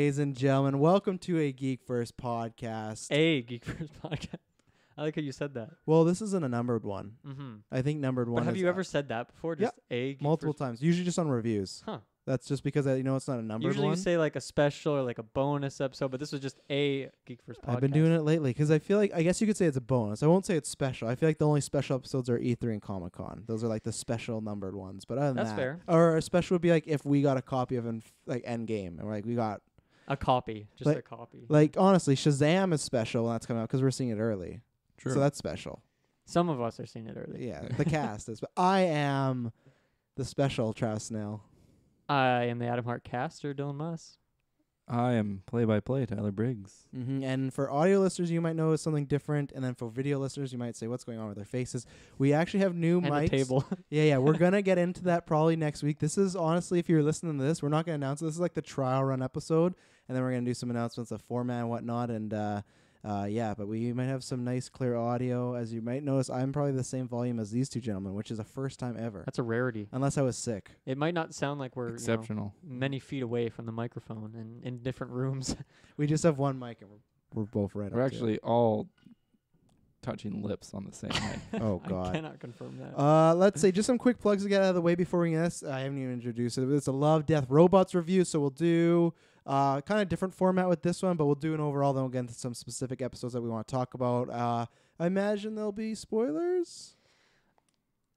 ladies and gentlemen. Welcome to a Geek First podcast. A Geek First podcast. I like how you said that. Well, this isn't a numbered one. Mm-hmm. I think numbered one. But have you ever said that before? Just a Geek multiple First? times. Usually just on reviews. Huh. That's just because it's not a numbered Usually one. you say like a special or like a bonus episode, but this was just a Geek First podcast. I've been doing it lately because I feel like, I guess you could say it's a bonus. I won't say it's special. I feel like the only special episodes are E3 and Comic-Con. Those are like the special numbered ones. But other than That's that, fair. Or a special would be like if we got a copy of Endgame and we're like we got A copy. Just like- a copy. like honestly Shazam is special when that's coming out because we're seeing it early. True. So that's special. Some of us are seeing it early. Yeah, the cast is. But I am the special Travis Snell. I am the Adam Hart caster, Dylan Muss. I am play-by-play Tyler Briggs. Mm-hmm. And for audio listeners, you might notice something different. And then for video listeners, you might say, what's going on with their faces? We actually have new And mics. a table. Yeah. We're going to get into that probably next week. This is honestly, if you're listening to this, we're not going to announce it. This is like the trial run episode. And then we're going to do some announcements of format and whatnot. And but we might have some nice, clear audio. As you might notice, I'm probably the same volume as these two gentlemen, which is a first time ever. That's a rarity. Unless I was sick. It might not sound like we're Exceptional. many feet away from the microphone and in different rooms. We just have one mic and we're both right We're up to it. actually all touching lips on the same mic. Oh, I God. cannot confirm that. Let's say just some quick plugs to get out of the way before we get this. I haven't even introduced it. It's a Love, Death, Robots review, so we'll do kind of different format with this one, but we'll do an overall, then we'll get into some specific episodes that we want to talk about. I imagine there'll be spoilers.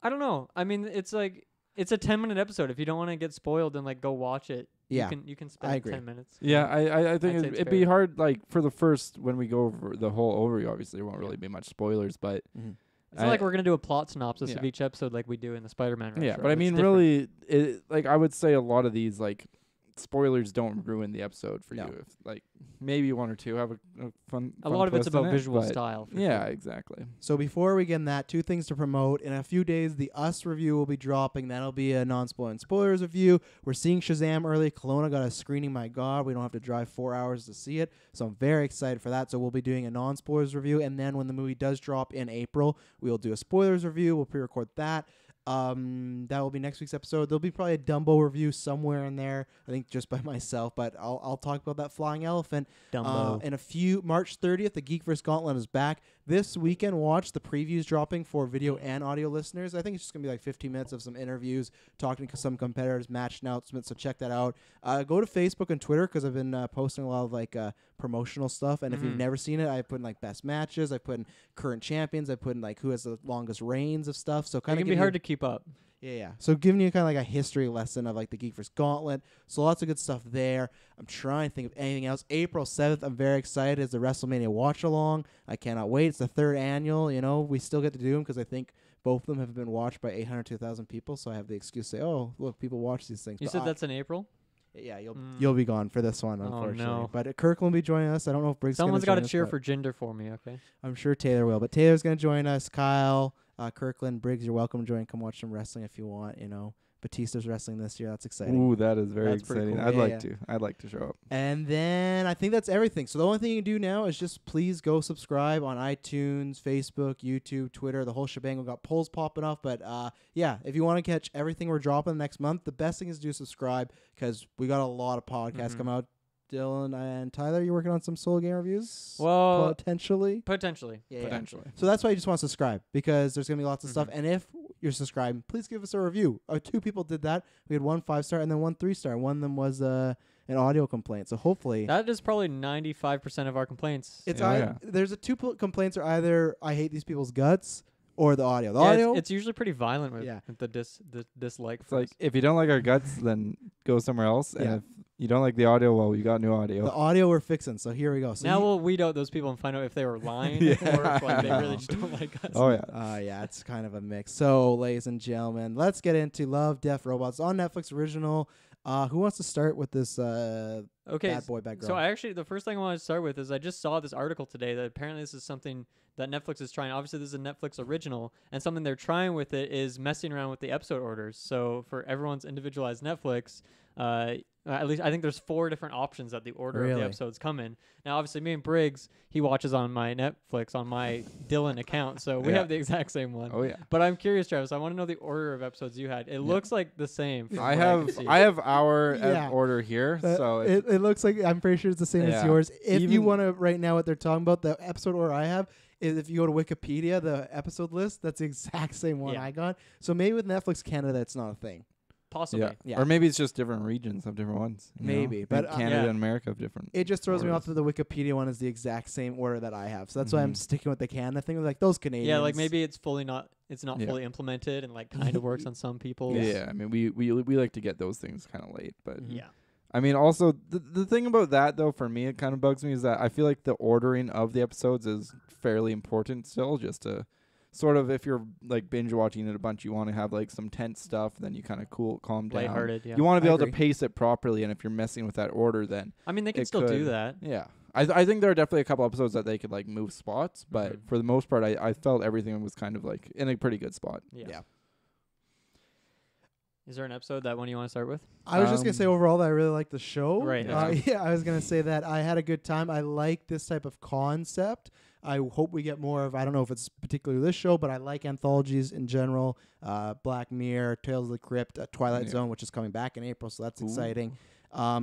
I don't know. I mean, it's like it's a 10-minute episode. If you don't want to get spoiled, then like go watch it. Yeah, you can I spend agree. 10 minutes. Yeah, I I'd think say it's it'd be fair. hard, like, for the first, when we go over the whole overview, obviously there won't really be much spoilers, but Mm-hmm. It's not like we're gonna do a plot synopsis of Yeah. each episode like we do in the Spider-Man. yeah, retro. but I It's mean, different. really, like, I would say a lot of these, like, spoilers don't ruin the episode for No. you. If, like, maybe one or two have a fun a lot of it's twist in about it, visual but style. For Yeah, sure. exactly. So before we get in that, two things to promote. In a few days, the Us review will be dropping. That'll be a non-spoiler and spoilers review. We're seeing Shazam early. Kelowna got a screening. My God, we don't have to drive 4 hours to see it. So I'm very excited for that. So we'll be doing a non-spoilers review. And then when the movie does drop in April, we'll do a spoilers review. We'll pre-record that. That will be next week's episode. There'll be probably a Dumbo review somewhere in there. I think just by myself, but I'll talk about that flying elephant. Dumbo. In a few, March 30th, the Geek vs. Gauntlet is back. This weekend, watch the previews dropping for video and audio listeners. I think it's just going to be like 15 minutes of some interviews, talking to some competitors, match announcements, so check that out. Go to Facebook and Twitter because I've been posting a lot of like promotional stuff. And if you've never seen it, I put in like best matches, I put in current champions, I put in like who has the longest reigns of stuff. So It kind of can be hard to keep up. Yeah. So giving you kind of like a history lesson of like the Geek vs. Gauntlet. So lots of good stuff there. I'm trying to think of anything else. April 7th, I'm very excited. It's the WrestleMania watch along. I cannot wait. It's the third annual. You know, we still get to do them because I think both of them have been watched by 802,000 people. So I have the excuse to say, oh, look, people watch these things. You But said that's in April. yeah, you'll be gone for this one, Oh, unfortunately. no. But Kirkland will be joining us. I don't know if Briggs. Someone's got got to cheer for Jinder for me, okay? I'm sure Taylor will, but Taylor's going to join us. Kyle, Kirkland, Briggs, you're welcome to join. Come watch some wrestling if you want. You know, Batista's wrestling this year. That's exciting. Ooh, that is very That's pretty exciting. cool. I'd Yeah, like yeah. to. I'd like to show up. And then I think that's everything. So the only thing you can do now is just please go subscribe on iTunes, Facebook, YouTube, Twitter, the whole shebang. We've got polls popping off. But if you want to catch everything we're dropping next month, the best thing is to do subscribe because we got a lot of podcasts come out. Dylan and Tyler, you're working on some solo game reviews? Well, potentially. potentially. Yeah. Potentially. So that's why you just want to subscribe because there's going to be lots of stuff. And if you're subscribed, please give us a review. 2 people did that. We had 1 5-star and then 1 3-star. One of them was an audio complaint. So hopefully That is probably 95% of our complaints. it's Yeah. there's a 2 complaints are either I hate these people's guts or the audio. The Yeah, audio, it's usually pretty violent with Yeah. the dislike. It's like, if you don't like our guts, then go somewhere else. Yeah. And if you don't like the audio, well, you got new the audio. audio we're fixing. So here we go. So now you- we'll weed out those people and find out if they were lying Yeah. or if like, they No. really just don't like us. Oh, yeah. yeah, it's kind of a mix. So, ladies and gentlemen, let's get into Love, Death, Robots on Netflix original. Who wants to start with this Okay, bad boy, bad girl? so the first thing I want to start with is I just saw this article today that apparently this is something that Netflix is trying. Obviously, this is a Netflix original, and something they're trying with it is messing around with the episode orders. So for everyone's individualized Netflix, At least I think there's 4 different options that the order of Really? the episodes come in. Now, obviously, me and Briggs, he watches on my Netflix on my Dylan account, so we Yeah. have the exact same one. Oh yeah. But I'm curious, Travis. I want to know the order of episodes you had. It looks like the same. From I what I can have see. I have our Yeah. order here, so if, it looks like I'm pretty sure it's the same as Yeah. yours. If you Even- want to, right now, what they're talking about, the episode order I have is if you go to Wikipedia, the episode list, that's the exact same one Yeah. I got. So maybe with Netflix Canada, it's not a thing. Possibly. yeah. Yeah. Or maybe it's just different regions have different ones. you know? Maybe, but, Maybe Canada yeah. and America have different. It just throws me off orders. that the Wikipedia one is the exact same order that I have. So that's why I'm Mhm. sticking with the Canada thing. Like those Canadians. Yeah, like maybe it's not Yeah. fully implemented and like kind of works on some people. Yeah, I mean we like to get those things kind of late, but Mhm. Yeah. I mean also the thing about that though for me it kind of bugs me is that I feel like the ordering of the episodes is fairly important still, just to sort of if you're like binge watching it a bunch, you want to have like some tense stuff, then you kind of calm down. Lighthearted. Yeah. You want to be I able agree. to pace it properly, and if you're messing with that order, then I mean, they can it still do could. that. yeah. I think there are definitely a couple episodes that they could like move spots, but Mhm. for the most part, I felt everything was kind of like in a pretty good spot. Yeah. Yeah. Is there an episode that one you want to start with? I was just gonna say overall that I really like the show. Right, Yeah, I was gonna say that I had a good time. I like this type of concept. I hope we get more of. I don't know if it's particularly this show, but I like anthologies in general. Black Mirror, Tales of the Crypt, Twilight Yeah. Zone, which is coming back in April, so that's Ooh. exciting.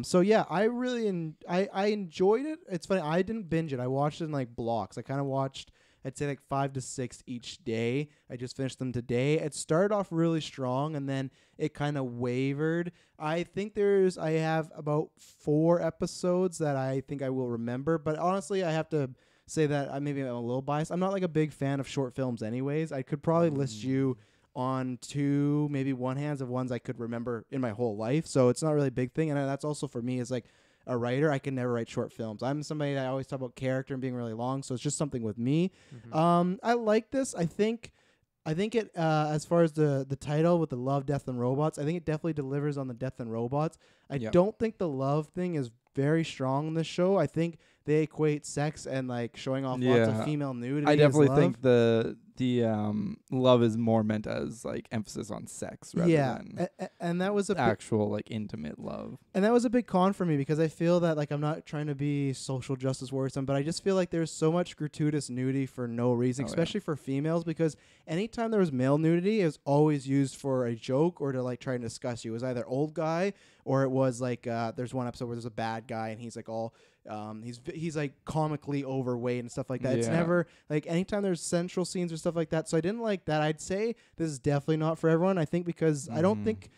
So yeah, I really I enjoyed it. It's funny. I didn't binge it. I watched it in like blocks. I kind of watched. I'd say like 5 to 6 each day. I just finished them today. It started off really strong and then it kind of wavered. I think I have about 4 episodes that I think I will remember. But honestly, I have to say that maybe I'm a little biased. I'm not like a big fan of short films anyways. I could probably list you on 2, maybe 1 hands of ones I could remember in my whole life. So it's not really a big thing. And that's also for me is like, a writer, I can never write short films. I'm somebody that I always talk about character and being really long, so it's just something with me. I like this. I think it as far as the title with the love, death, and robots, I think it definitely delivers on the death and robots. I Yeah. don't think the love thing is very strong in this show. I think they equate sex and like showing off lots of Yeah. female nudity. I as definitely love. think the love is more meant as like emphasis on sex rather than and that was a actual like intimate love. And that was a big con for me because I feel that like I'm not trying to be social justice warrior, but I just feel like there's so much gratuitous nudity for no reason, Oh, yeah. especially for females. Because anytime there was male nudity, it was always used for a joke or to like try and discuss you. It was either old guy or it was like there's one episode where there's a bad guy and he's like all he's like comically overweight and stuff like that. It's Yeah. never like anytime there's sensual scenes or stuff like that. So I didn't like that. I'd say this is definitely not for everyone. I think because I don't think.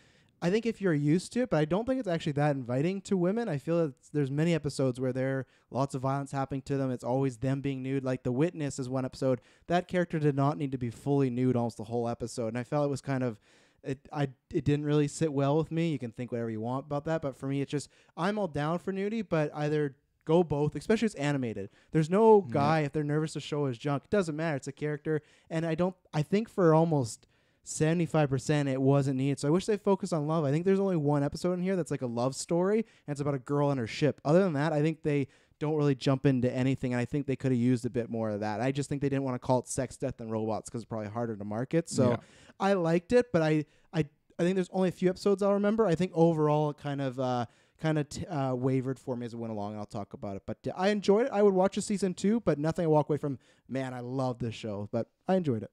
I think if you're used to it, but I don't think it's actually that inviting to women. I feel that there's many episodes where there are lots of violence happening to them. It's always them being nude. Like The Witness is one episode. That character did not need to be fully nude almost the whole episode. And I felt it was kind of, it didn't really sit well with me. You can think whatever you want about that. But for me, it's just, I'm all down for nudity, but either go both, especially if it's animated. There's no guy, if they're nervous to show his junk, it doesn't matter. It's a character. And I think for almost 75% it wasn't needed. So I wish they focused on love. I think there's only one episode in here that's like a love story and it's about a girl and her ship. Other than that, I think they don't really jump into anything, and I think they could have used a bit more of that. I just think they didn't want to call it Sex, Death, and Robots because it's probably harder to market. So Yeah. I liked it, but I think there's only a few episodes I'll remember. I think overall it kind of wavered for me as it went along, and I'll talk about it. But I enjoyed it. I would watch a season 2, but nothing I walk away from, man, I love this show. But I enjoyed it.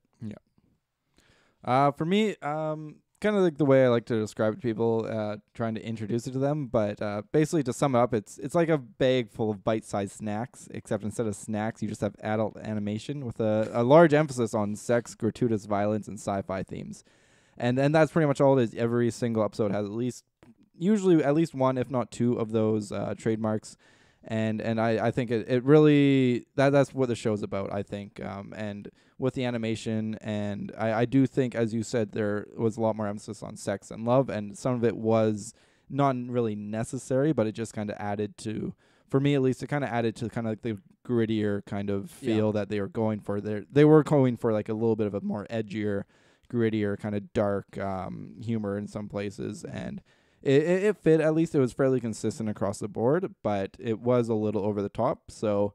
For me, kind of like the way I like to describe it to people, trying to introduce it to them. But basically, to sum it up, it's like a bag full of bite-sized snacks, except instead of snacks, you just have adult animation with a large emphasis on sex, gratuitous violence, and sci-fi themes. And that's pretty much all it is. Every single episode has usually at least one, if not 2, of those trademarks. And I think it really that's what the show's about, I think. And with the animation, and I do think, as you said, there was a lot more emphasis on sex and love, and some of it was not really necessary, but it just kind of added to, for me at least, it kind of added to kind of like the grittier kind of feel that they were going for. They were going for like a little bit of a more edgier, grittier, kind of dark humor in some places, and it fit. At least it was fairly consistent across the board, but it was a little over the top. So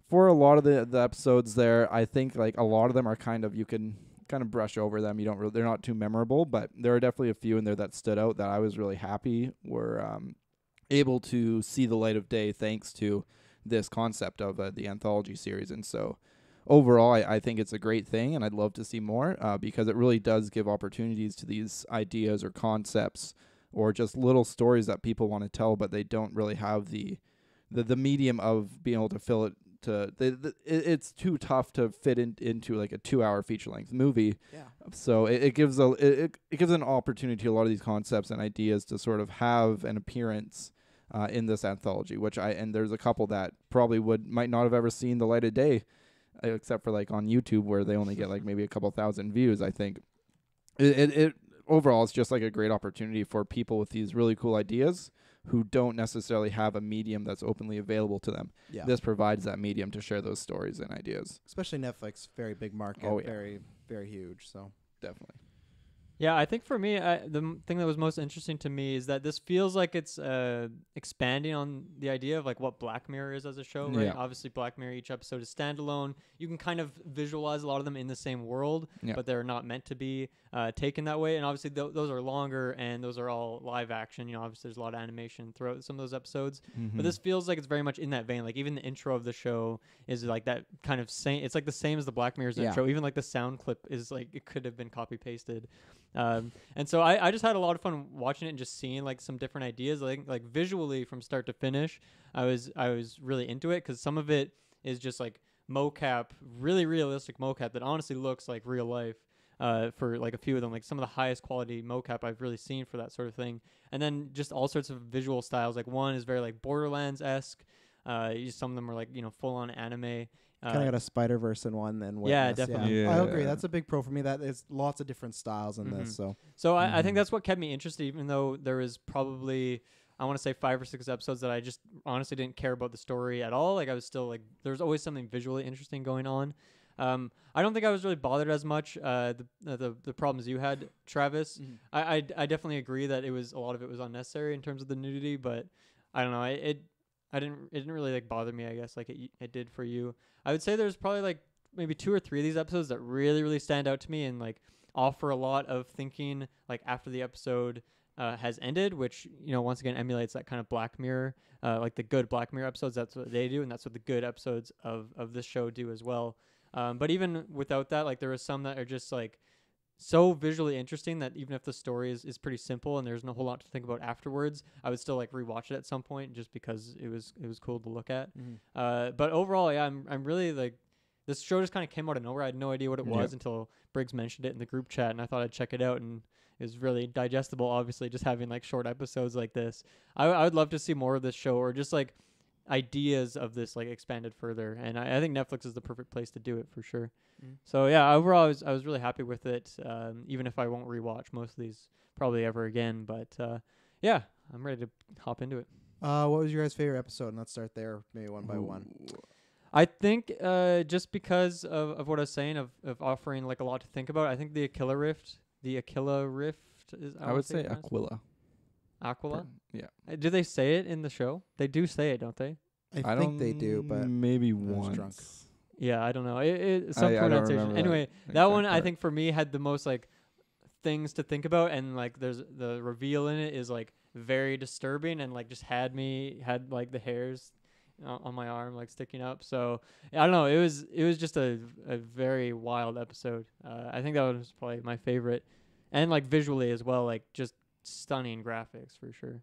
for a lot of the episodes there, I think like a lot of them are kind of, you can kind of brush over them. You don't really, they're not too memorable, but there are definitely a few in there that stood out that I was really happy were able to see the light of day thanks to this concept of the anthology series. And so overall, I think it's a great thing, and I'd love to see more because it really does give opportunities to these ideas or concepts or just little stories that people want to tell, but they don't really have the medium of being able to fill it. It's too tough to fit into like a 2-hour feature-length movie. Yeah. So it gives it gives an opportunity to a lot of these concepts and ideas to sort of have an appearance in this anthology, and there's a couple that probably might not have ever seen the light of day, except for like on YouTube where they only get like maybe a couple thousand views. I think it overall it's just like a great opportunity for people with these really cool ideas who don't necessarily have a medium that's openly available to them. Yeah. This provides that medium to share those stories and ideas. Especially Netflix, very big market, Oh, yeah. very, very huge. So Definitely. Yeah, I think for me, the thing that was most interesting to me is that this feels like it's expanding on the idea of like what Black Mirror is as a show, right? Yeah. Obviously, Black Mirror, each episode is standalone. You can kind of visualize a lot of them in the same world, Yeah. but they're not meant to be taken that way. And obviously, those are longer and those are all live action. You know, obviously, there's a lot of animation throughout some of those episodes. Mm-hmm. But this feels like it's very much in that vein. Like even the intro of the show is like that kind of same. It's like the same as the Black Mirror's Yeah. intro. Even like the sound clip is like it could have been copy pasted. And so I just had a lot of fun watching it and just seeing like some different ideas, like visually from start to finish. I was really into it because some of it is just like mocap, really realistic mocap that honestly looks like real life. For like a few of them, like some of the highest quality mocap I've really seen for that sort of thing. And then just all sorts of visual styles. Like one is very like Borderlands-esque. Some of them are like, you know, full on anime. kind of got a Spider-Verse in one. Then Yeah, Witness. definitely. I agree. Yeah. That's a big pro for me. That is lots of different styles in this. So So I think Mhm. that's what kept me interested, even though there was probably, I want to say 5 or 6 episodes that I just honestly didn't care about the story at all. Like I was still like, there's always something visually interesting going on. I don't think I was really bothered as much. The problems you had, Travis. I definitely agree that a lot of it was unnecessary in terms of the nudity, but I don't know. It didn't really like bother me, I guess, like it did for you. I would say there's probably like maybe 2 or 3 of these episodes that really, really stand out to me and like offer a lot of thinking like after the episode has ended, which, you know, once again emulates that kind of Black Mirror, like the good Black Mirror episodes. That's what they do, and that's what the good episodes of this show do as well. But even without that, like there are some that are just like so visually interesting that even if the story is pretty simple and there's no whole lot to think about afterwards, I would still like rewatch it at some point just because it was cool to look at. But overall, yeah, I'm really like, this show just kind of came out of nowhere. I had no idea what it was until Briggs mentioned it in the group chat, and I thought I'd check it out, and it was really digestible, obviously, just having like short episodes like this. I would love to see more of this show, or just like ideas of this like expanded further, and I think Netflix is the perfect place to do it for sure. So yeah, overall I was really happy with it, even if I won't rewatch most of these probably ever again, but yeah, I'm ready to hop into it. what was your guys' favorite episode? And let's start there, maybe one by one. I think just because of what I was saying of offering like a lot to think about, I think the Aquila Rift is, I would say Aquila. Aquila. Yeah. Do they say it in the show? They do say it, don't they? I think they do, but maybe was drunk. once. Yeah, I don't know. Some I don't pronunciation. remember Anyway, that that one exact I part. think for me had the most like things to think about, and like there's the reveal in it is like very disturbing, and like just had like the hairs on my arm like sticking up. So I don't know. It was just a very wild episode. I think that was probably my favorite, and like visually as well, like just stunning graphics for sure.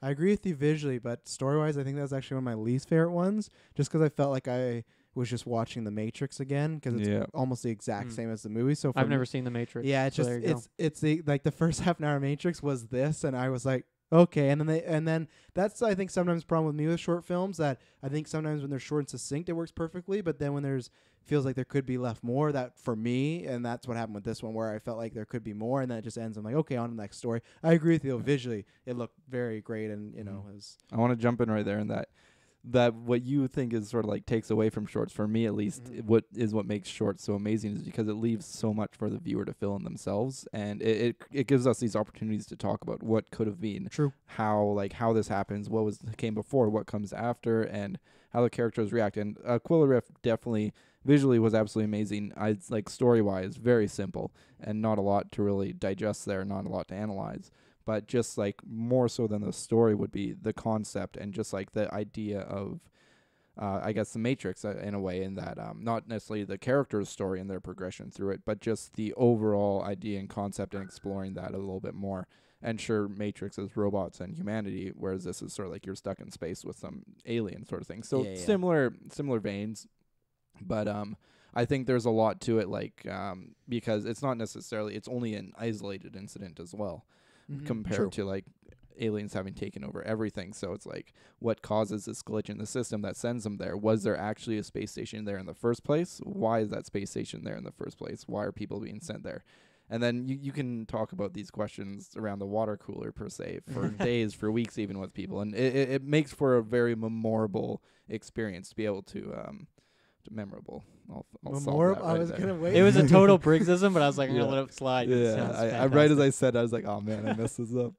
I agree with you visually, but story-wise, I think that was actually one of my least favorite ones, just because I felt like I was just watching The Matrix again, because it's almost the exact same as the movie. So I've never seen The Matrix. Yeah, it's so just there you go. it's the like the first half an hour of Matrix was this, and I was like, okay, and then that's I think sometimes the problem with me with short films, that I think sometimes when they're short and succinct it works perfectly, but then when there's feels like there could be left more, that for me, and that's what happened with this one, where I felt like there could be more, and then it just ends. I'm like, okay, on to the next story. I agree with you. Visually, it looked very great, and you know, it was. I want to jump in right there, and that what you think is sort of like takes away from shorts, for me at least, what makes shorts so amazing is because it leaves so much for the viewer to fill in themselves, and it gives us these opportunities to talk about what could have been, True, how this happens, came before, what comes after, and how the characters react. And Aquila Rift definitely visually was absolutely amazing. I like story-wise, very simple and not a lot to really digest there, not a lot to analyze. But just like more so than the story would be the concept and just like the idea of, I guess, the Matrix in a way, in that not necessarily the character's story and their progression through it, but just the overall idea and concept and exploring that a little bit more. And sure, Matrix is robots and humanity, whereas this is sort of like you're stuck in space with some alien sort of thing. So Yeah. similar veins, but I think there's a lot to it, like because it's not necessarily, it's only an isolated incident as well, compared to like aliens having taken over everything. So it's like, what causes this glitch in the system that sends them there? Was there actually a space station there in the first place? Why is that space station there in the first place? Why are people being sent there? And then you can talk about these questions around the water cooler per se for days, for weeks, even with people, and it makes for a very memorable experience to be able to memorable. I'll solve that I right was there. gonna wait. It was a total Briggsism, but I was like, I'm Yeah. gonna let it slide. 'cause it Yeah, sounds I right as fantastic. I said, I was like, oh man, I messed this up.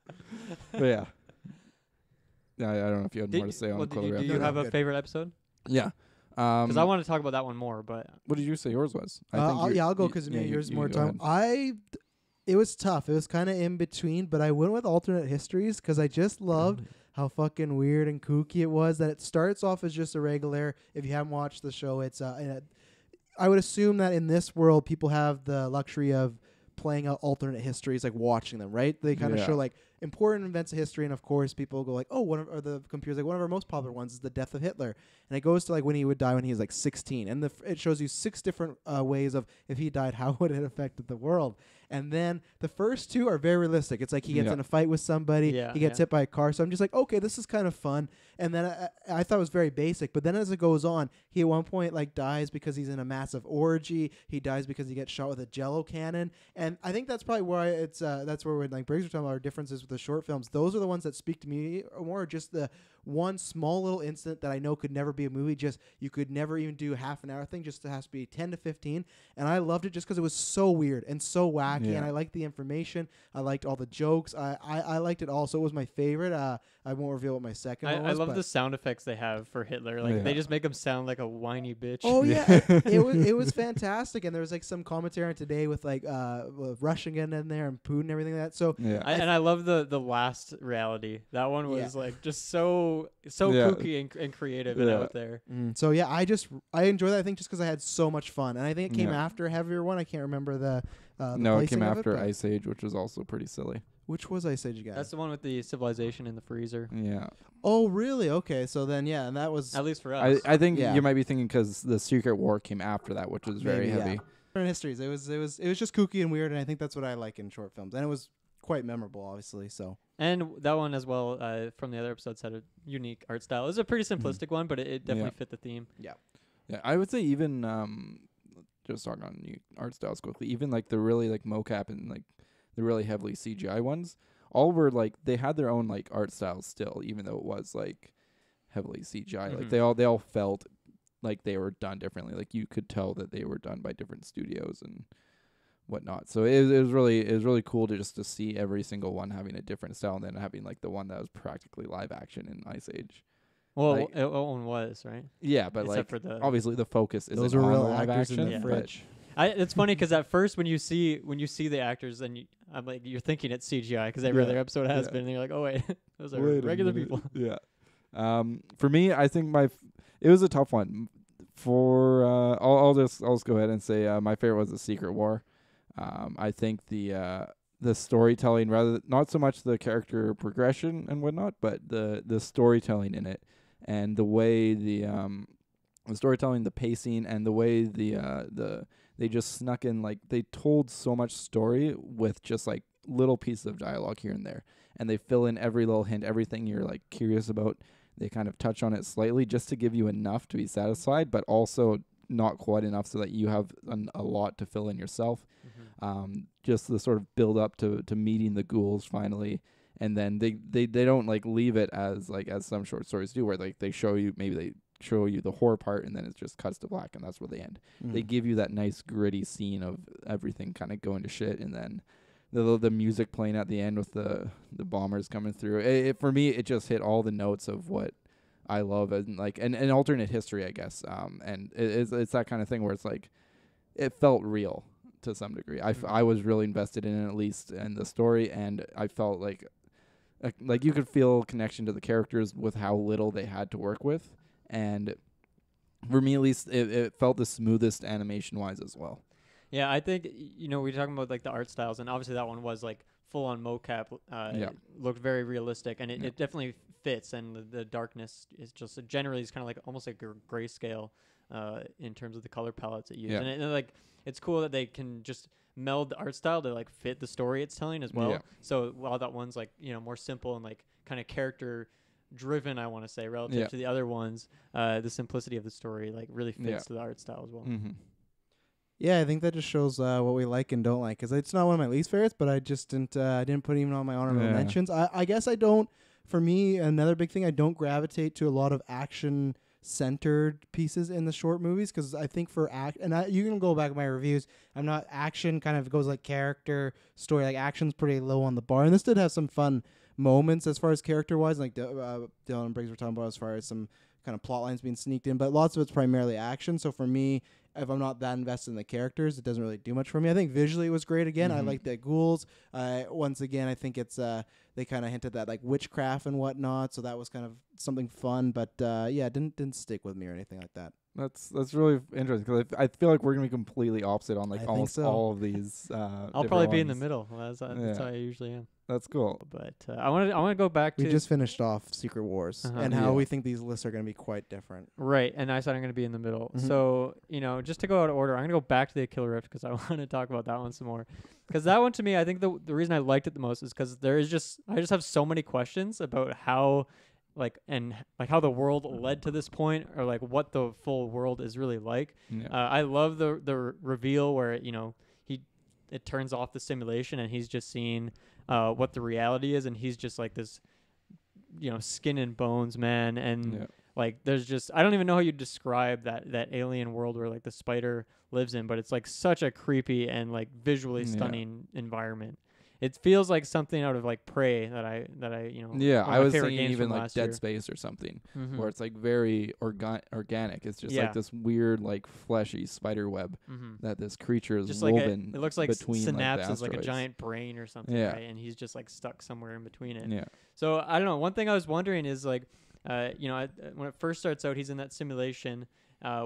But yeah. Yeah, I don't know if you had more to say on do Cooler you after have that. a Good. favorite episode? Yeah. Because I want to talk about that one more, but What did you say yours was? I'll go because yours more time. It was tough. It was kind of in between, but I went with alternate histories because I just loved how fucking weird and kooky it was. That it starts off as just a regular. If you haven't watched the show, it's I would assume that in this world, people have the luxury of playing out alternate histories, like watching them, right? They kind of show like important events of history, and of course, people go like, "Oh, or the computer's like one of our most popular ones is the death of Hitler," and it goes to like when he would die when he was like 16, and it shows you 6 different ways of if he died, how would it affected the world. And then the first 2 are very realistic. It's like he gets in a fight with somebody, he gets hit by a car. So I'm just like, okay, this is kind of fun. And then I thought it was very basic. But then as it goes on, he at one point like dies because he's in a massive orgy. He dies because he gets shot with a Jello cannon. And I think that's probably why that's where we're like Briggs were talking about our differences with the short films. Those are the ones that speak to me more. Just the one small little incident that I know could never be a movie. Just you could never even do a half an hour thing. Just it has to be 10 to 15. And I loved it just because it was so weird and so wacky. And I liked the information. I liked all the jokes. I liked it all. So it was my favorite. I won't reveal what my second one was. I love the sound effects they have for Hitler. Like they just make him sound like a whiny bitch. Oh yeah, it was fantastic. And there was like some commentary on Today with like Russian in there and Putin and everything like that. So I love the last reality. That one was like just so kooky and creative and out there. So yeah, I enjoy that. I think just because I had so much fun, and I think it came after a heavier one. I can't remember the no, it came placing of after but Ice Age, which was also pretty silly. Which was Ice Age again? That's the one with the civilization in the freezer. Yeah. Oh really? Okay, so then and that was At least for us. I think you might be thinking because the Secret War came after that, which was very heavy. Different histories. It was just kooky and weird, and I think that's what I like in short films, and it was quite memorable, obviously. So and that one as well from the other episodes had a unique art style. It was a pretty simplistic one, but it definitely fit the theme. Yeah, I would say even just talking on new art styles quickly, even like the really like mocap and like the really heavily CGI ones, all were like they had their own like art styles still, even though it was like heavily CGI. Like they all felt like they were done differently. Like you could tell that they were done by different studios and whatnot. So it was really cool to see every single one having a different style, and then having like the one that was practically live action in Ice Age. Well, like, Owen was right. Yeah, but except like for the obviously the focus is those were real live actors action, in the fridge. It's funny because at first when you see the actors, then I'm like you're thinking it's CGI because every other episode has been, and you're like, oh wait, those are regular people. Yeah. For me, I think it was a tough one. For I'll just go ahead and say my favorite was the Secret War. I think the storytelling, not so much the character progression and whatnot, but the storytelling in it, and the way the storytelling, the pacing, and the way they just snuck in, like they told so much story with just like little pieces of dialogue here and there, and they fill in every little hint, everything you're like curious about. They kind of touch on it slightly just to give you enough to be satisfied, but also not quite enough so that you have a lot to fill in yourself. Just the sort of build up to meeting the ghouls finally, and then they don't like leave it as some short stories do, where like they show you the horror part and then it just cuts to black and that's where they end. They give you that nice gritty scene of everything kind of going to shit, and then the music playing at the end with the bombers coming through. For me, it just hit all the notes of what I love, and like an alternate history, I guess. And it's that kind of thing where it's like it felt real to some degree. I was really invested in it, at least in the story, and I felt like you could feel connection to the characters with how little they had to work with, and for me at least, it felt the smoothest animation wise as well. Yeah, I think we're talking about like the art styles, and obviously that one was like full on mocap. It looked very realistic, and it definitely fits. And the darkness is just generally is kind of like almost like a grayscale in terms of the color palettes it used. Yeah. And like it's cool that they can just meld the art style to like fit the story it's telling as well. Yeah. So while that one's like more simple and like kind of character driven, I want to say, relative to the other ones, the simplicity of the story like really fits to the art style as well. Mm-hmm. Yeah, I think that just shows what we like and don't like. Because it's not one of my least favorites, but I just didn't put it even on my honorable mentions. I guess I don't. For me, another big thing, I don't gravitate to a lot of action-centered pieces in the short movies. Because I think for you can go back to my reviews. I'm not action. Kind of goes like character, story. Like action's pretty low on the bar, and this did have some fun moments as far as character-wise. Like Dylan and Briggs were talking about as far as some kind of plot lines being sneaked in, but lots of it's primarily action. So for me, if I'm not that invested in the characters, it doesn't really do much for me. I think visually it was great again. I like the ghouls. Once again, I think it's they kind of hinted that like witchcraft and whatnot, so that was kind of something fun. But it didn't stick with me or anything like that. That's really interesting because I feel like we're gonna be completely opposite on like almost all of these. I'll probably be in the middle. That's how I usually am. That's cool. But I want to go back to. We just finished off Secret Wars and how we think these lists are going to be quite different. Right, and I said I'm going to be in the middle. So just to go out of order, I'm going to go back to the Killer Rift because I want to talk about that one some more. Because that one to me, I think the reason I liked it the most is because I just have so many questions about how. How the world led to this point, or like what the full world is really like. Yeah. I love the reveal where it turns off the simulation and he's just seeing what the reality is, and he's just like this, skin and bones man, and like there's just I don't even know how you describe that alien world where like the spider lives in, but it's like such a creepy and like visually stunning environment. It feels like something out of like Prey that I I was thinking even like Dead Space or something where it's like very organic. It's just like this weird like fleshy spider web that this creature is just woven. It looks like between synapses, like a giant brain or something, right? And he's just like stuck somewhere in between it. Yeah. So I don't know. One thing I was wondering is like, when it first starts out, he's in that simulation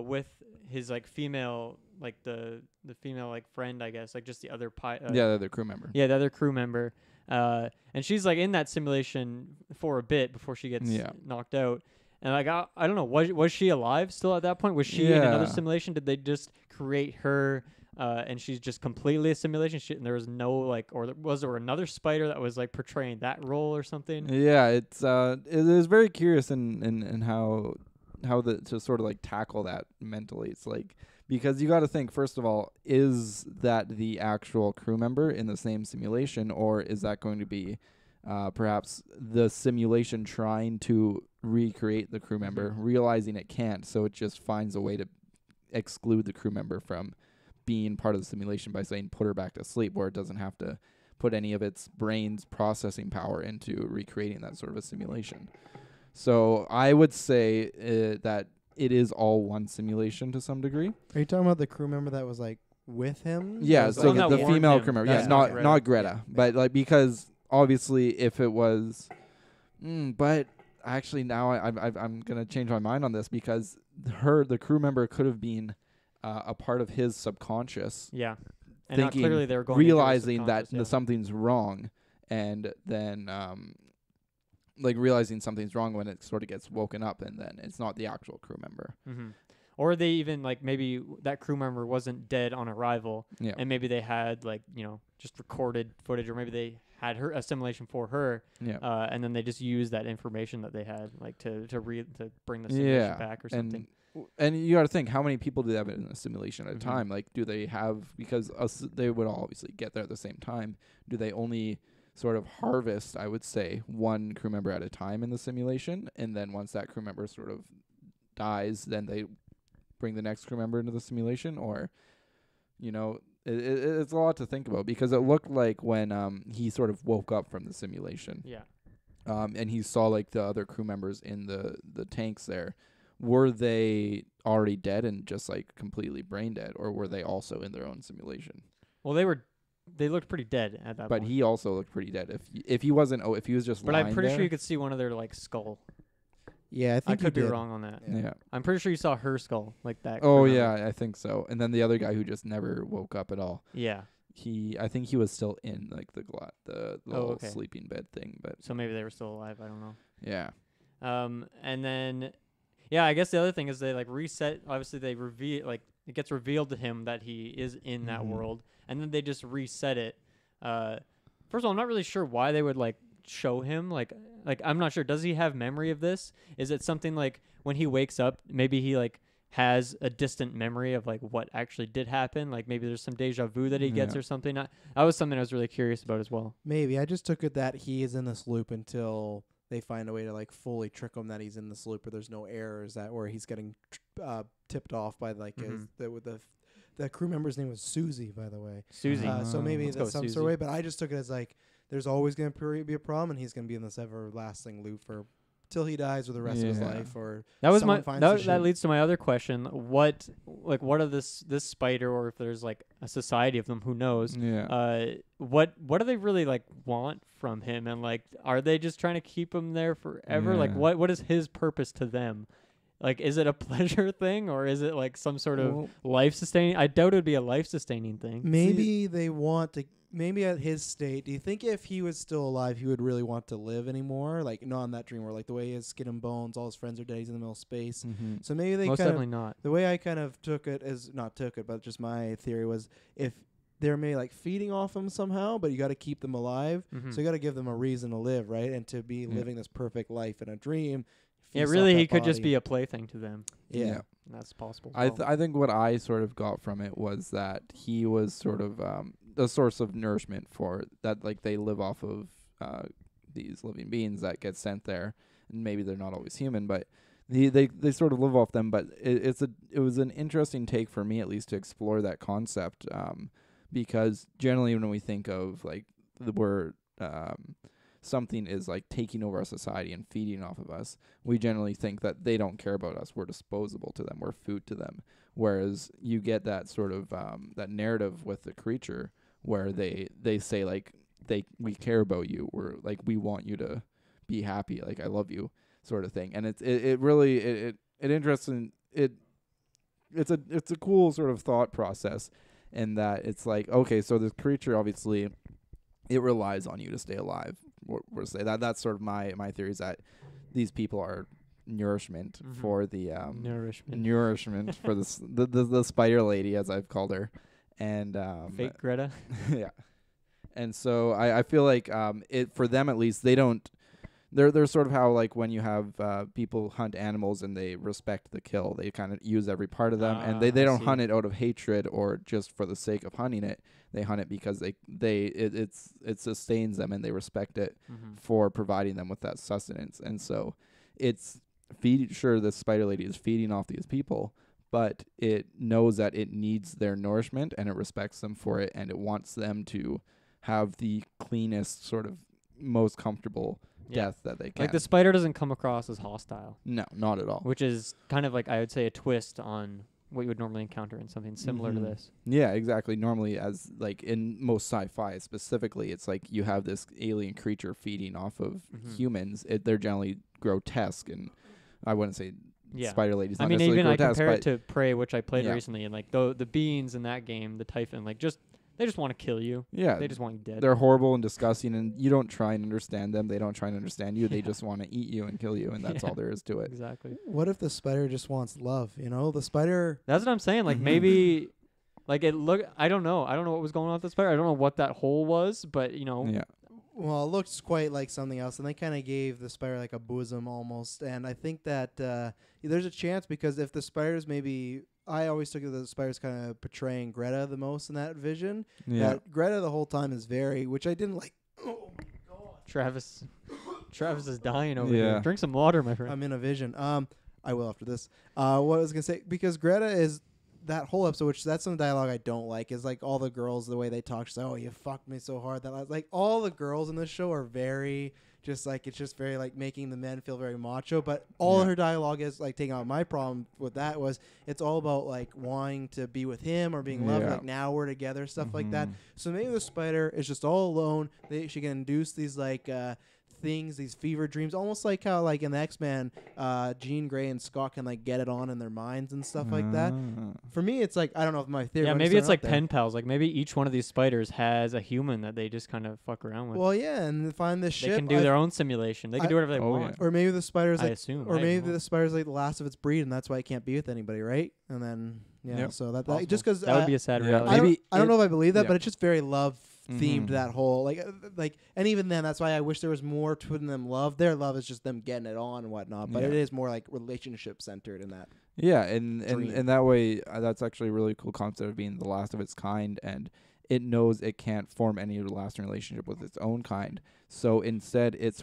with his like female, like the female like friend, I guess, like just the other the other crew member. Yeah, the other crew member. And she's like in that simulation for a bit before she gets knocked out. And like I don't know, was she alive still at that point? Was she in another simulation? Did they just create her and she's just completely a simulation? And there was no like, or was there another spider that was like portraying that role or something? Yeah, it is very curious in how to sort of like tackle that mentally. It's like, because you got to think, first of all, is that the actual crew member in the same simulation, or is that going to be perhaps the simulation trying to recreate the crew member, realizing it can't, so it just finds a way to exclude the crew member from being part of the simulation by saying put her back to sleep, where it doesn't have to put any of its brain's processing power into recreating that sort of a simulation. So I would say that it is all one simulation to some degree. Are you talking about the crew member that was like with him? Yeah, so the female crew member. Yeah, not Greta. But like, because obviously if it was, but actually now I'm gonna change my mind on this, because the crew member could have been a part of his subconscious. Yeah, and thinking, clearly they were going realizing that something's wrong, and then like realizing something's wrong when it sort of gets woken up, and then it's not the actual crew member. Or they even like maybe that crew member wasn't dead on arrival, and maybe they had like just recorded footage, or maybe they had her a simulation for her, and then they just used that information that they had like to bring the simulation back or something. And you got to think, how many people do they have in a simulation at a time? Like, do they have, because they would all obviously get there at the same time, do they only sort of harvest, I would say, one crew member at a time in the simulation, and then once that crew member sort of dies, then they bring the next crew member into the simulation? Or, it's a lot to think about, because it looked like when he sort of woke up from the simulation, and he saw like the other crew members in the tanks there. Were they already dead and just like completely brain dead, or were they also in their own simulation? Well, they looked pretty dead at that But point. he also looked pretty dead. If he wasn't, if he was just. But I'm lying pretty there, sure you could see one of their like skull. Yeah, I I think could be did. wrong on that. Yeah. I'm pretty sure you saw her skull like that. Oh crew yeah, member. I think so. And then the other guy who just never woke up at all. Yeah. I think he was still in like the little okay. sleeping bed thing, but So maybe they were still alive. I don't know. yeah. And then, yeah, I guess the other thing is they like reset. Obviously, they reveal like it gets revealed to him that he is in that Mhm. world, and then they just reset it. First of all, I'm not really sure why they would like show him like I'm not sure. Does he have memory of this? Is it something like when he wakes up, maybe he like has a distant memory of like what actually did happen? Like maybe there's some deja vu that he gets Yeah. or something. That was something I was really curious about as well. Maybe I just took it that he is in this loop until they find a way to like fully trick him that he's in this loop, or there's no errors that where he's getting tipped off by like Mhm. the crew member's name was Susie, by the way. Susie. So maybe Let's go that's some with sort of Susie. way, but I just took it as like there's always going to be a problem, and he's going to be in this everlasting loop for till he dies or the rest of his Yeah. life, or That was someone my finds that, the that ship. leads to my other question. What are this spider, or if there's like a society of them, who knows? Yeah. What do they really like want from him, and like are they just trying to keep him there forever? Like Yeah. what is his purpose to them? Like is it a pleasure thing, or is it like some sort of Well, life sustaining? I doubt it would be a life sustaining thing. maybe they want to. Maybe at his state, do you think if he was still alive, he would really want to live anymore? Like not in that dream world, like the way he has skin and bones, all his friends are dead, he's in the middle of space. Mm-hmm. So maybe they Most kind of definitely not. the way I kind of took it is not took it, but just my theory was if they're maybe like feeding off him somehow, but you got to keep them alive. Mhm. So you got to give them a reason to live, right? And to be Yeah. living this perfect life in a dream. Yeah, feast off really, that he could just body. be a plaything to them. Yeah. That's possible. I think what I sort of got from it was that he was sort of a source of nourishment for that. Like they live off of these living beings that get sent there, and maybe they're not always human, but they sort of live off them. But it was an interesting take for me, at least, to explore that concept, because generally when we think of like the word something is like taking over our society and feeding off of us, we generally think that they don't care about us. We're disposable to them. We're food to them. Whereas you get that sort of that narrative with the creature where they say like we care about you. We're like we want you to be happy. Like I love you, sort of thing. And it really interesting. It's a cool sort of thought process in that it's like, okay, so this creature obviously it relies on you to stay alive. We're say that's sort of my theory is that these people are nourishment Mhm. for the Nourishment. for the spider lady, as I've called her, and Fake Greta. yeah. And so I feel like it for them at least they don't. They're sort of how like when you have people hunt animals and they respect the kill, they kind of use every part of them, and they I don't see. hunt it out of hatred or just for the sake of hunting it. They hunt it because it sustains them and they respect it Mhm. for providing them with that sustenance. And so it's sure the spider lady is feeding off these people, but it knows that it needs their nourishment and it respects them for it, and it wants them to have the cleanest sort of most comfortable Yeah. death that they can. Like the spider doesn't come across as hostile, No, not at all. which is kind of like I would say a twist on what you would normally encounter in something similar to Mhm. this. Yeah, exactly. Normally, as like in most sci-fi specifically, it's like you have this alien creature feeding off of Mhm. humans. They're generally grotesque, and I wouldn't say Yeah. spider lady's I not mean, necessarily even I grotesque, compare it but to Prey, which I played Yeah. recently, and like the beings in that game, the Typhon, like they just want to kill you. yeah, They just want you dead. they're horrible and disgusting, and you don't try and understand them. They don't try and understand you. They Yeah. just want to eat you and kill you, and that's Yeah. all there is to it. Exactly. What if the spider just wants love? You know, the spider. That's what I'm saying. Like Mhm. maybe, like it look. I don't know. I don't know what was going on with the spider. I don't know what that hole was, but Yeah, Well, it looks quite like something else, and they kind of gave the spider like a bosom almost. And I think that there's a chance because if the spiders maybe. I always took it that the spider's kind of portraying Greta the most in that vision. yeah. That Greta the whole time is very, which I didn't like. Oh my god! Travis is dying over Yeah. here. Drink some water, my friend. I'm in a vision. I will after this. What I was gonna say because Greta is that whole episode, which that's some dialogue I don't like, is like all the girls the way they talk. She's like, "Oh, you fucked me so hard that I was like." All the girls in this show are very just like it's just very like making the men feel very macho. But all her dialogue is like taking out my problem with that was it's all about like wanting to be with him or being loved. Like now we're together, stuff like that. So maybe the spider is just all alone. She can induce these like things, these fever dreams, almost like how like in the X-Men, Jean Grey and Scott can like get it on in their minds and stuff like that. For me, it's like I don't know if my theory. Yeah, maybe it's like pen pals. Like maybe each one of these spiders has a human that they just kind of fuck around with. Well, yeah, and they find this ship. They can do their own simulation. They can do whatever they want. Or maybe the spider's I like, assume. or maybe the spider's like the last of its breed, and that's why it can't be with anybody, right? And then so that just because that would be a sad reality. I don't know if I believe that, but it's just very love themed, that whole like and even then that's why I wish there was more to them love. Their love is just them getting it on and whatnot, but it is more like relationship centered in that. Yeah, and that way that's actually a really cool concept of being the last of its kind, and it knows it can't form any lasting relationship with its own kind. So instead it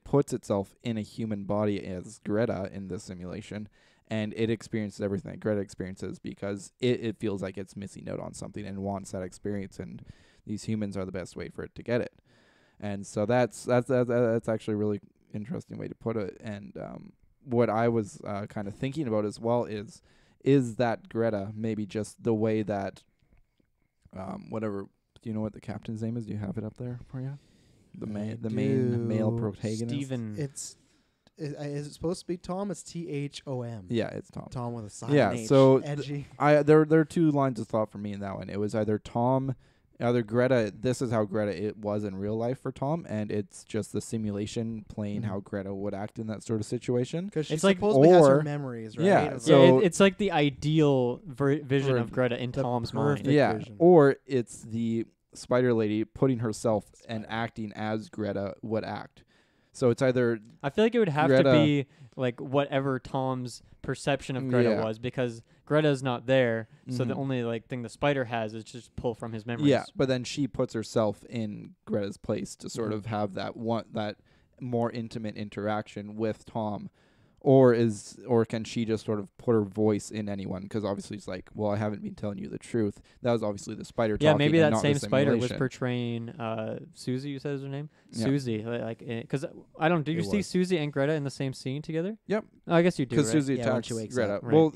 puts itself in a human body as Greta in this simulation. And it experiences everything that Greta experiences because it feels like it's missing out on something and wants that experience, and these humans are the best way for it to get it. And so that's actually a really interesting way to put it. And what I was kind of thinking about as well is that Greta maybe just the way that whatever. Do you know what the captain's name is? Do you have it up there for you? The main male protagonist. Steven. Is it supposed to be Tom? It's Thom. Yeah, it's Tom. Tom with a silent H. So edgy. There are two lines of thought for me in that one. It was either Greta. This is how Greta it was in real life for Tom, and it's just the simulation playing how Greta would act in that sort of situation. Because she supposedly has her memories, right? Yeah, so it's like the ideal vision of Greta in Tom's mind. Yeah, vision. Or it's the spider lady putting herself and acting as Greta would act. So it's either I feel like it would have to be like whatever Tom's perception of Greta was, because Greta's not there, so the only like thing the spider has is just pull from his memories. Yeah, but then she puts herself in Greta's place to sort of have that more intimate interaction with Tom. Or can she just sort of put her voice in anyone? Because obviously it's like, well, I haven't been telling you the truth. That was obviously the spider talking. Yeah, maybe that not same the spider was portraying Susie. You said is her name, Susie. Like, because I don't. Do you see Susie and Greta in the same scene together? Yep. Oh, I guess you do. Because right? Susie attacks Greta. Right. Well,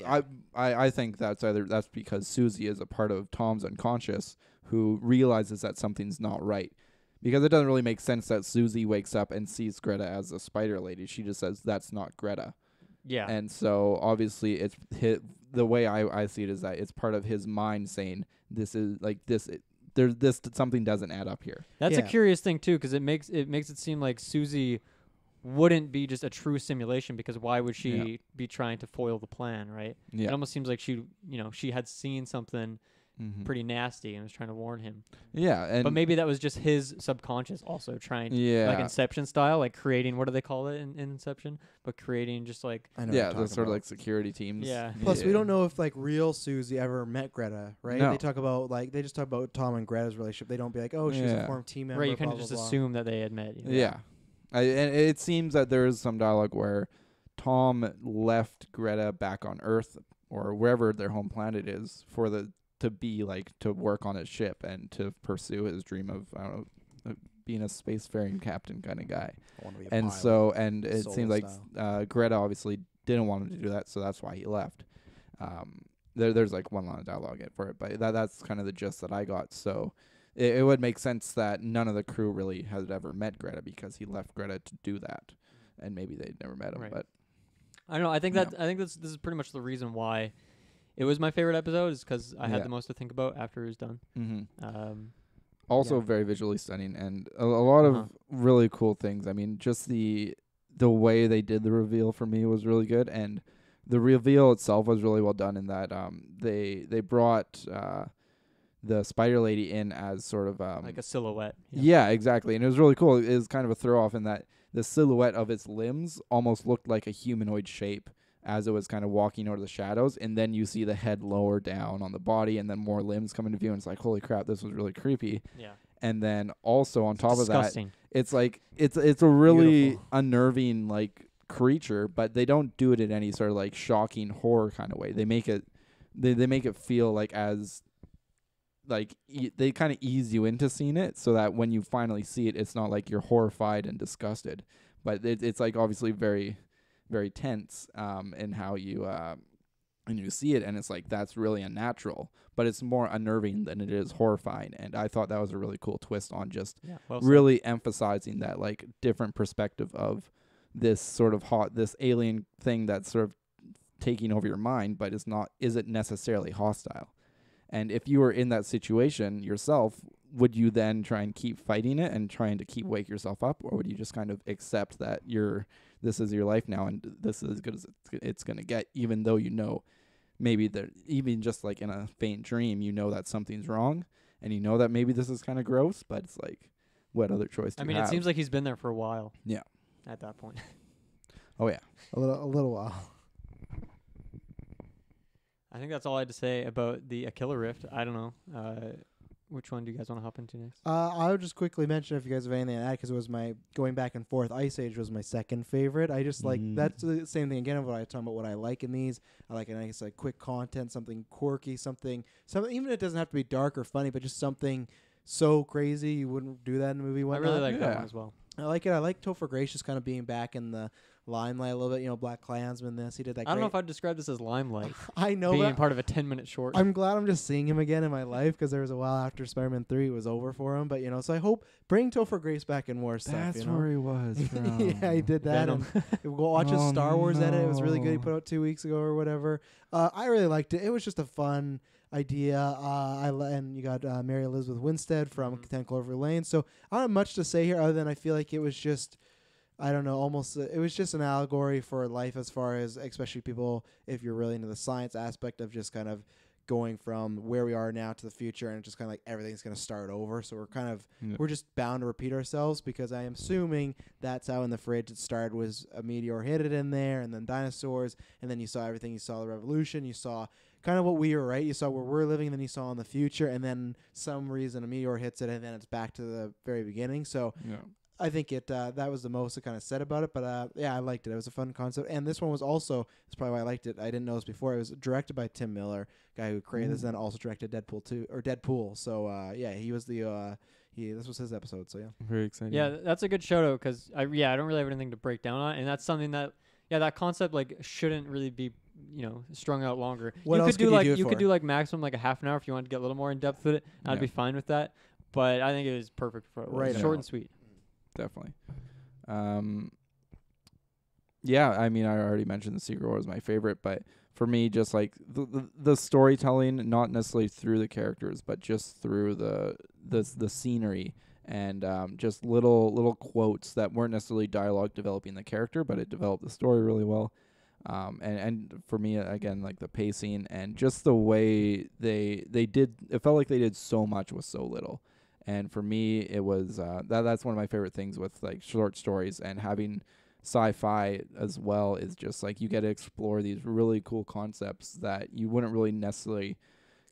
I think that's because Susie is a part of Tom's unconscious who realizes that something's not right. Because it doesn't really make sense that Susie wakes up and sees Greta as a spider lady. She just says, that's not Greta. Yeah. And so, obviously, it's the way I see it is that it's part of his mind saying, this is like this. Something doesn't add up here. That's a curious thing, too, because it makes it seem like Susie wouldn't be just a true simulation, because why would she be trying to foil the plan, right? Yeah. It almost seems like she had seen something pretty nasty and was trying to warn him. Yeah, but maybe that was just his subconscious also trying to, like Inception style, like creating, what do they call it in Inception? But creating just like the sort of like security teams. Yeah. Plus, we don't know if like real Susie ever met Greta, right? No. They just talk about Tom and Greta's relationship. They don't be like, oh, she's a former team member. Right, you kind of just assume that they had met. You know? And it seems that there is some dialogue where Tom left Greta back on Earth or wherever their home planet is to work on his ship and to pursue his dream of, I don't know, being a spacefaring captain kind of guy. And so, and it seems like Greta obviously didn't want him to do that, so that's why he left. There's like one line of dialogue for it, but that's kind of the gist that I got. So it would make sense that none of the crew really has ever met Greta, because he left Greta to do that, and maybe they'd never met him. Right. But I don't know. I think this is pretty much the reason why it was my favorite episode, is because I had the most to think about after it was done. Also very visually stunning, and a lot of really cool things. I mean, just the way they did the reveal for me was really good, and the reveal itself was really well done in that they brought the spider lady in as sort of like a silhouette. Yeah, exactly. And it was really cool. It was kind of a throw off in that the silhouette of its limbs almost looked like a humanoid shape as it was kind of walking out of the shadows, and then you see the head lower down on the body, and then more limbs come into view, and it's like, holy crap, this was really creepy. Yeah. And then also on top disgusting. of that, it's like it's a really unnerving like creature, but they don't do it in any sort of like shocking horror kind of way. They make it they make it feel like as like they kind of ease you into seeing it, so that when you finally see it, it's not like you're horrified and disgusted, but it's like obviously very, very tense in how you and you see it, and it's like that's really unnatural, but it's more unnerving than it is horrifying. And I thought that was a really cool twist on just really emphasizing that like different perspective of this sort of this alien thing that's sort of taking over your mind, but isn't necessarily hostile. And if you were in that situation yourself, would you then try and keep fighting it and trying to keep wake yourself up, or would you just kind of accept that this is your life now and this is as good as it's going to get, even though you know maybe that even just like in a faint dream, you know that something's wrong, and you know that maybe this is kind of gross, but it's like, what other choice do you have? it seems like he's been there for a while. Yeah. At that point. Oh yeah. A little while. I think that's all I had to say about the Aquila Rift. I don't know. Which one do you guys want to hop into next? I would just quickly mention, if you guys have anything to add, because it was my going back and forth. Ice Age was my second favorite. I just like that's the same thing again of what I talk about. What I like in these, I like a nice like quick content, something quirky, something even if it doesn't have to be dark or funny, but just something so crazy you wouldn't do that in a movie. I really like that one as well. I like it. I like Topher Grace just kind of being back in the limelight a little bit. You know, Black Klansman. He did that. I don't know if I'd describe this as limelight. I know, being part of a 10-minute short. I'm glad I'm just seeing him again in my life, because there was a while after Spider-Man 3 was over for him. But so I hope bring Topher Grace back in more stuff. That's where he was from. Yeah, he did that. And go watch his Star Wars edit. It was really good. He put out 2 weeks ago or whatever. I really liked it. It was just a fun idea. And you got Mary Elizabeth Winstead from 10 Clover Lane. So I don't have much to say here other than I feel like it was just, I don't know, almost it was just an allegory for life, as far as especially people, if you're really into the science aspect of just kind of going from where we are now to the future, and just kind of like everything's going to start over. So we're kind of we're just bound to repeat ourselves, because I am assuming that's how in the fridge it started, was a meteor hit it in there, and then dinosaurs, and then you saw everything. You saw the revolution, you saw kind of what we were, right? You saw where we're living, and then you saw in the future, and then some reason a meteor hits it, and then it's back to the very beginning. So I think that was the most I kind of said about it. But yeah, I liked it. It was a fun concept. And this one was also, that's probably why I liked it. I didn't know this before. It was directed by Tim Miller, guy who created this and also directed Deadpool. So yeah, he was this was his episode. So yeah, very exciting. Yeah, that's a good shout out, because I don't really have anything to break down on, and that's something that that concept like shouldn't really be strung out longer. What else you could do like maximum like a half an hour if you wanted to get a little more in depth with it. I'd be fine with that. But I think it was perfect for short and sweet. Definitely. Yeah, I mean, I already mentioned the Secret War was my favorite, but for me, just like the storytelling, not necessarily through the characters, but just through the scenery, and just little quotes that weren't necessarily dialogue developing the character, but it developed the story really well. And for me, again, like the pacing and just the way they did, it felt like they did so much with so little. And for me, it was that's one of my favorite things with like short stories, and having sci-fi as well is just like you get to explore these really cool concepts that you wouldn't really necessarily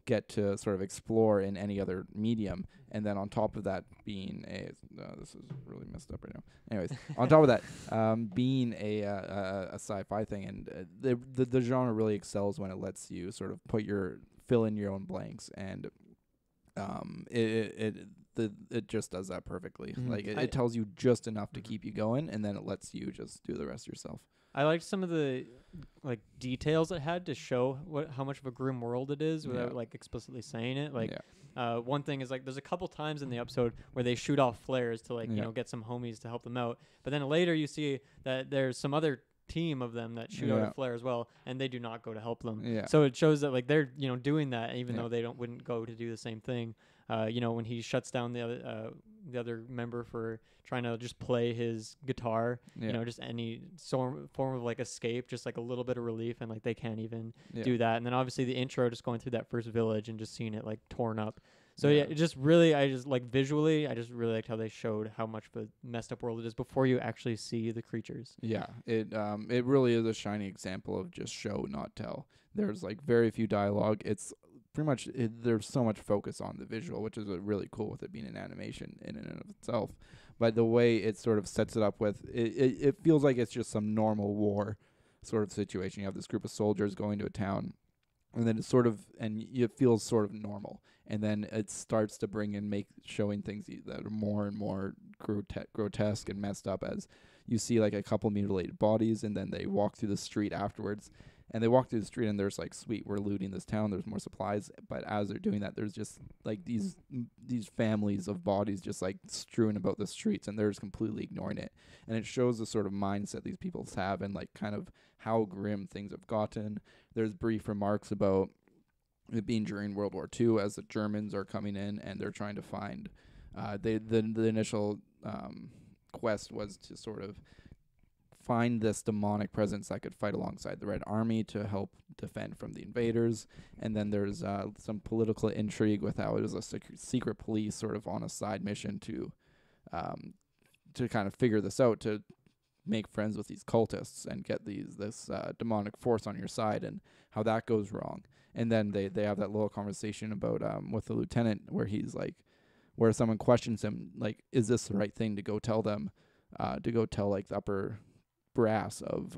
get to sort of explore in any other medium. And then on top of that being this is really messed up right now. Anyways, on top of that, being a sci-fi thing, and the genre really excels when it lets you sort of fill in your own blanks, and it just does that perfectly. Like it tells you just enough to keep you going, and then it lets you just do the rest yourself. I liked some of the like details it had to show how much of a grim world it is without like explicitly saying it. Like one thing is like there's a couple times in the episode where they shoot off flares to like get some homies to help them out, but then later you see that there's some other team of them that shoot out a flare as well, and they do not go to help them. So it shows that like they're doing that even though they wouldn't go to do the same thing. When he shuts down the other member for trying to just play his guitar, just any form of like escape, just like a little bit of relief, and like they can't even do that. And then obviously the intro, just going through that first village and just seeing it like torn up. So it just really, I just like visually, I just really liked how they showed how much of a messed up world it is before you actually see the creatures. Yeah, it really is a shining example of just show, not tell. There's like very few dialogue. It's pretty much there's so much focus on the visual, which is really cool with it being an animation in and of itself. But the way it sort of sets it up with it feels like it's just some normal war sort of situation. You have this group of soldiers going to a town, and then it's sort of it feels sort of normal, and then it starts to bring in showing things that are more and more grotesque and messed up, as you see like a couple mutilated bodies, and then they walk through the street afterwards, and they walk through the street and there's like, sweet, we're looting this town, there's more supplies, but as they're doing that, there's just like these families of bodies just like strewn about the streets, and they're just completely ignoring it, and it shows the sort of mindset these people have and like kind of how grim things have gotten. There's brief remarks about it being during World War II, as the Germans are coming in and they're trying to find the initial quest was to sort of find this demonic presence that could fight alongside the Red Army to help defend from the invaders. And then there's some political intrigue with how it was a secret police sort of on a side mission to kind of figure this out, to make friends with these cultists and get this demonic force on your side, and how that goes wrong. And then they have that little conversation about with the lieutenant, where he's like, where someone questions him, like, is this the right thing to go tell them, to go tell like the upper brass of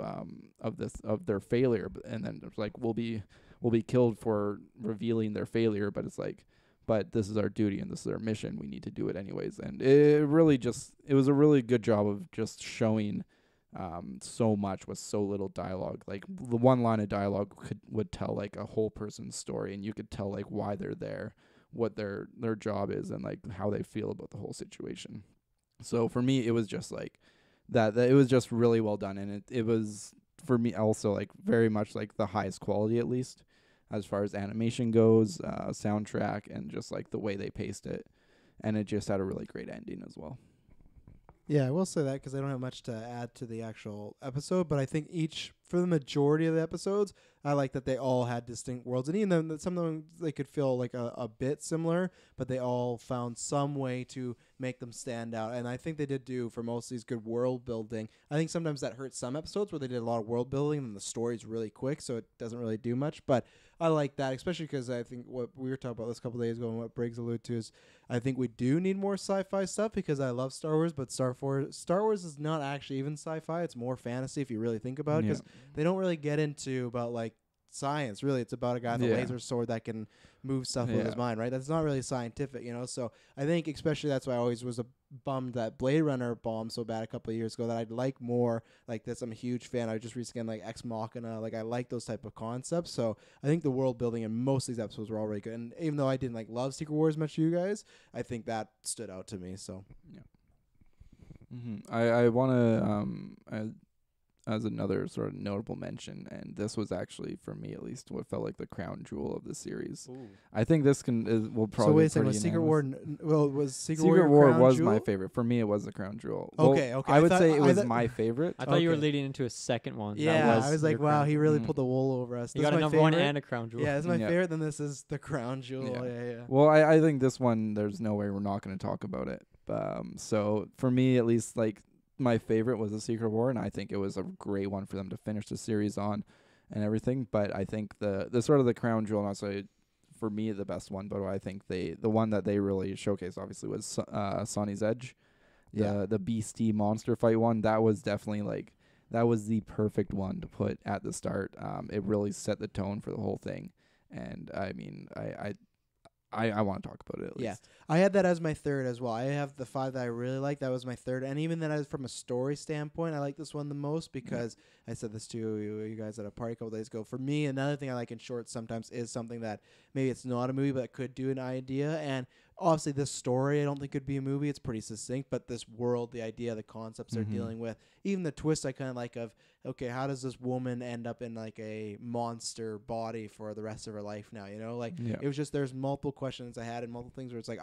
their failure, and then it's like, we'll be killed for revealing their failure, but it's like, but this is our duty and this is our mission, we need to do it anyways. And it was a really good job of just showing so much with so little dialogue. Like the one line of dialogue would tell like a whole person's story, and you could tell like why they're there, what their job is, and like how they feel about the whole situation. So for me, it was just like that it was just really well done, and it was for me also like very much like the highest quality, at least as far as animation goes, soundtrack, and just like the way they paced it, and it just had a really great ending as well. Yeah, I will say that because I don't have much to add to the actual episode, but I think for the majority of the episodes, I like that they all had distinct worlds, and even though some of them they could feel like a bit similar, but they all found some way to make them stand out. And I think they did do, for most of these, good world building. I think sometimes that hurts some episodes where they did a lot of world building and the story's really quick, so it doesn't really do much. But I like that, especially because I think what we were talking about this a couple of days ago and what Briggs alluded to is I think we do need more sci-fi stuff, because I love Star Wars, but Star Wars is not actually even sci-fi. It's more fantasy if you really think about it, because they don't really get into about like science. Really, it's about a guy with a laser sword that can move stuff with his mind, right? That's not really scientific, So I think especially that's why I always was bummed that Blade Runner bombed so bad a couple of years ago, that I'd like more like this. I'm a huge fan. I just recently like Ex Machina. Like I like those type of concepts. So I think the world building in most of these episodes were all really good. And even though I didn't like love Secret Wars as much as you guys, I think that stood out to me. So yeah. I want to as another sort of notable mention, and this was actually, for me at least, what felt like the crown jewel of the series. Ooh. I think this will probably. So wait a second, was Secret War was my favorite. For me, it was the crown jewel. Okay. I would say it was my favorite. I thought you were leading into a second one. Yeah, I was like, wow, he really pulled the wool over us. You got a number one and a crown jewel. Yeah, this is my favorite. Then this is the crown jewel. Yeah. Well, I think this one, there's no way we're not going to talk about it. So for me, at least, like, my favorite was The Secret War, and I think it was a great one for them to finish the series on and everything. But I think the sort of the crown jewel, not so for me the best one, but I think the one that they really showcased obviously was Sonny's Edge, the beastie monster fight one. That was definitely like, that was the perfect one to put at the start. It really set the tone for the whole thing, and I mean, I want to talk about it at least. I had that as my third as well. I have the 5 that I really like. That was my third. And even then, as from a story standpoint, I like this one the most, because I said this to you guys at a party a couple days ago. For me, another thing I like in shorts sometimes is something that maybe it's not a movie, but it could do an idea. And obviously this story I don't think could be a movie. It's pretty succinct, but this world, the idea, the concepts they're dealing with, even the twist I kind of like of, okay, how does this woman end up in like a monster body for the rest of her life now? It was just, there's multiple questions I had and multiple things where it's like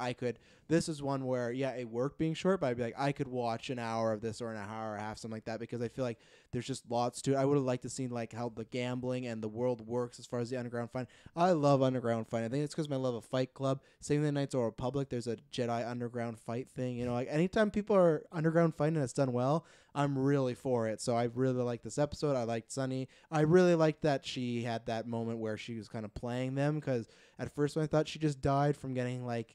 this is one where, it worked being short, but I'd be like, I could watch an hour of this or an hour and a half, something like that, because I feel like there's just lots to it. I would have liked to seen like how the gambling and the world works as far as the underground fight. I love underground fight. I think it's because of my love of Fight Club. Same thing, Knights of the Republic. There's a Jedi underground fight thing. Like anytime people are underground fighting and it's done well, I'm really for it. So I really like this episode. I liked Sunny. I really liked that she had that moment where she was kind of playing them, because at first when I thought she just died from getting like,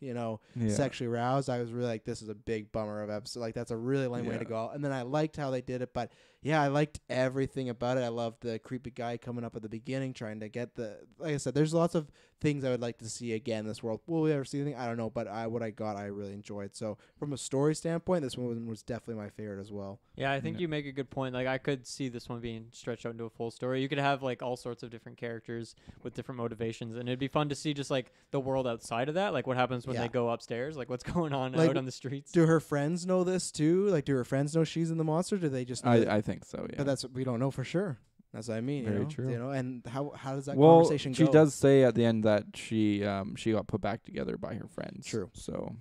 sexually aroused, I was really like, this is a big bummer of episode. Like that's a really lame way to go. And then I liked how they did it, but yeah, I liked everything about it. I loved the creepy guy coming up at the beginning trying to get like I said, there's lots of things I would like to see again in this world. Will we ever see anything? I don't know, but what I got, I really enjoyed. So from a story standpoint, this one was definitely my favorite as well. Yeah, I think you make a good point. Like I could see this one being stretched out into a full story. You could have like all sorts of different characters with different motivations, and it'd be fun to see just like the world outside of that. Like what happens when they go upstairs? Like what's going on out on the streets? Do her friends know this too? Like do her friends know she's in the monster? Do they just? I think so. Yeah, but that's we don't know for sure. That's what I mean. Very true. And how does that well, conversation go? She does say at the end that she got put back together by her friends. True. So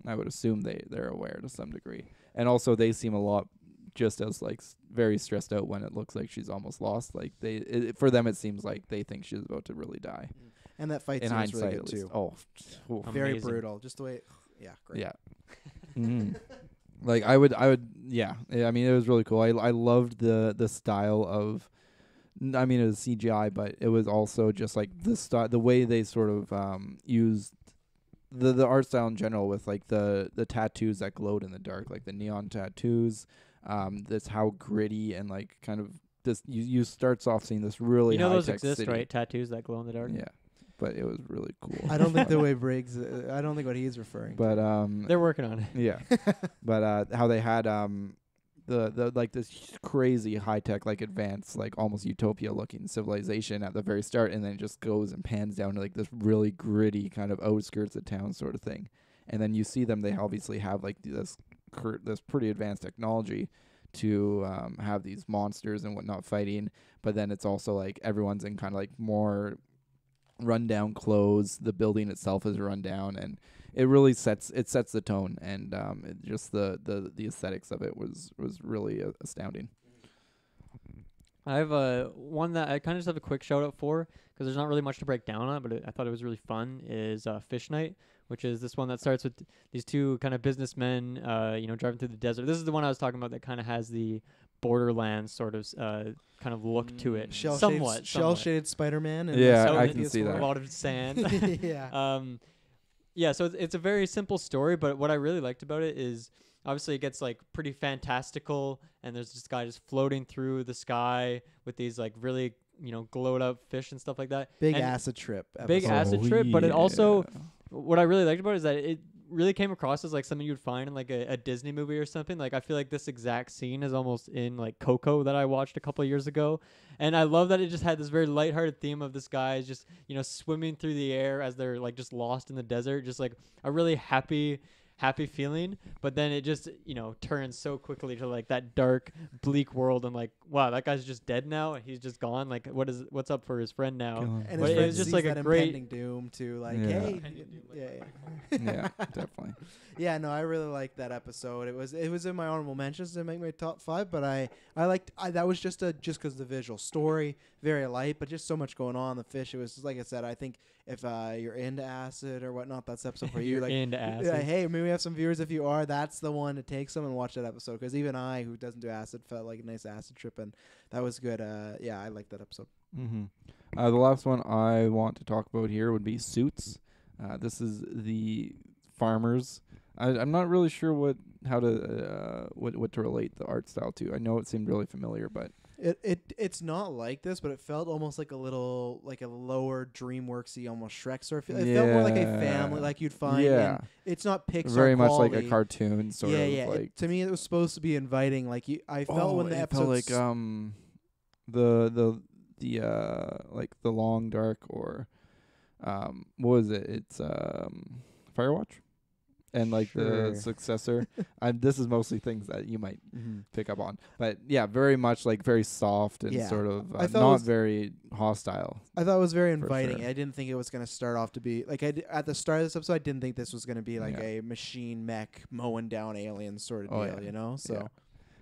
I would assume they're aware to some degree, and also they seem a lot just as like very stressed out when it looks like she's almost lost. Like for them it seems like they think she's about to really die. And that fight scene is really good too. Oh, very brutal. Just the way. Great. Yeah. Mm-hmm. Like I would. Yeah. I mean, it was really cool. I loved the style of. I mean, it was CGI, but it was also just like the way they sort of used the art style in general, with like the tattoos that glowed in the dark, like the neon tattoos. That's how gritty and like kind of this. You starts off seeing this really those high-tech exist, city. right? Tattoos that glow in the dark. Yeah, but it was really cool. I don't think the way Briggs. I don't think what he's referring. But they're working on it. Yeah, but how they had the like this crazy high tech, like advanced, like almost utopia looking civilization at the very start, and then it just goes and pans down to like this really gritty kind of outskirts of town sort of thing. And then you see them; they obviously have like this pretty advanced technology to have these monsters and whatnot fighting. But then it's also like everyone's in kind of like more rundown clothes. The building itself is run down, and it really sets the tone, and it just the aesthetics of it was really astounding. I have one that I kind of just have a quick shout out for, because there's not really much to break down on, but I thought it was really fun, is Fish Night, which is this one that starts with these two kind of businessmen, driving through the desert. This is the one I was talking about that kind of has the Borderlands sort of kind of look to it. Shell-shaded Spider-Man. Yeah, I can see that. A lot of sand. Yeah. Yeah, so it's a very simple story, but what I really liked about it is obviously it gets like pretty fantastical, and there's this guy just floating through the sky with these like really, glowed up fish and stuff like that. Big acid trip. Big acid trip, but it also, what I really liked about it is that it really came across as like something you'd find in like a Disney movie or something. Like I feel like this exact scene is almost in like Coco that I watched a couple of years ago, and I love that it just had this very lighthearted theme of this guy just swimming through the air as they're like just lost in the desert, just like a really happy feeling. But then it just turns so quickly to like that dark, bleak world, and like, wow, that guy's just dead now, he's just gone. Like what's up for his friend now? And but his it was just like a great impending doom too. Like, Yeah. hey, Yeah, definitely. Yeah, no, I really liked that episode. It was in my honorable mentions to make my top 5, but I liked that was just because the visual story, very light, but just so much going on. The fish, it was just, like I said, I think if you're into acid or whatnot, that's the episode for you. You're like into acid. Yeah, hey, maybe we have some viewers. If you are, that's the one to take some and watch that episode, because even I, who doesn't do acid, felt like a nice acid trip, and that was good. Yeah, I liked that episode. Mm-hmm. The last one I want to talk about here would be Suits. This is the farmers. I'm not really sure what to relate the art style to. I know it seemed really familiar, but it's not like this, but it felt almost like a little like a lower DreamWorksy, almost Shrek sort of. It felt more like a family, like you'd find. Yeah, it's not Pixar. Very much quality. like a cartoon sort of. Yeah. Like To me, it was supposed to be inviting. Like I felt when the episode like the like the Long Dark, or what was it? It's Firewatch. And like the successor. This is mostly things that you might pick up on. But yeah, very much like very soft and sort of not very hostile. I thought it was very inviting. Sure. I didn't think it was going to start off to be like at the start of this episode. I didn't think this was going to be like a machine mech mowing down aliens sort of deal, So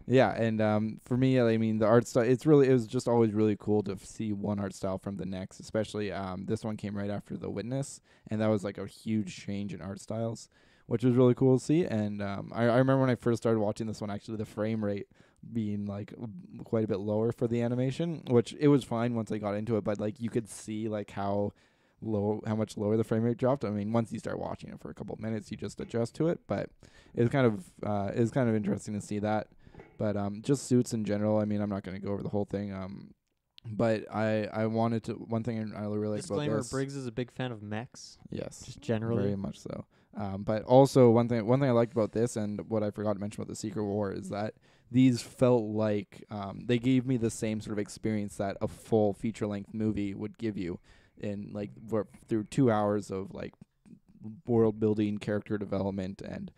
yeah, and for me, I mean, the art style, it was just always really cool to see one art style from the next, especially this one came right after The Witness, and that was like a huge change in art styles, which was really cool to see. And I remember when I first started watching this one, actually, the frame rate being like quite a bit lower for the animation, which it was fine once I got into it, but like you could see like how much lower the frame rate dropped. I mean, once you start watching it for a couple of minutes, you just adjust to it, but it's kind of interesting to see that. But just Suits in general, I mean, I'm not going to go over the whole thing. But I wanted to, one thing I really like about Disclaimer: this. Briggs is a big fan of mechs. Yes, Just generally. very much so. But also one thing I liked about this, and what I forgot to mention about the Secret War, is that these felt like they gave me the same sort of experience that a full feature length movie would give you, in like through 2 hours of like world building, character development, and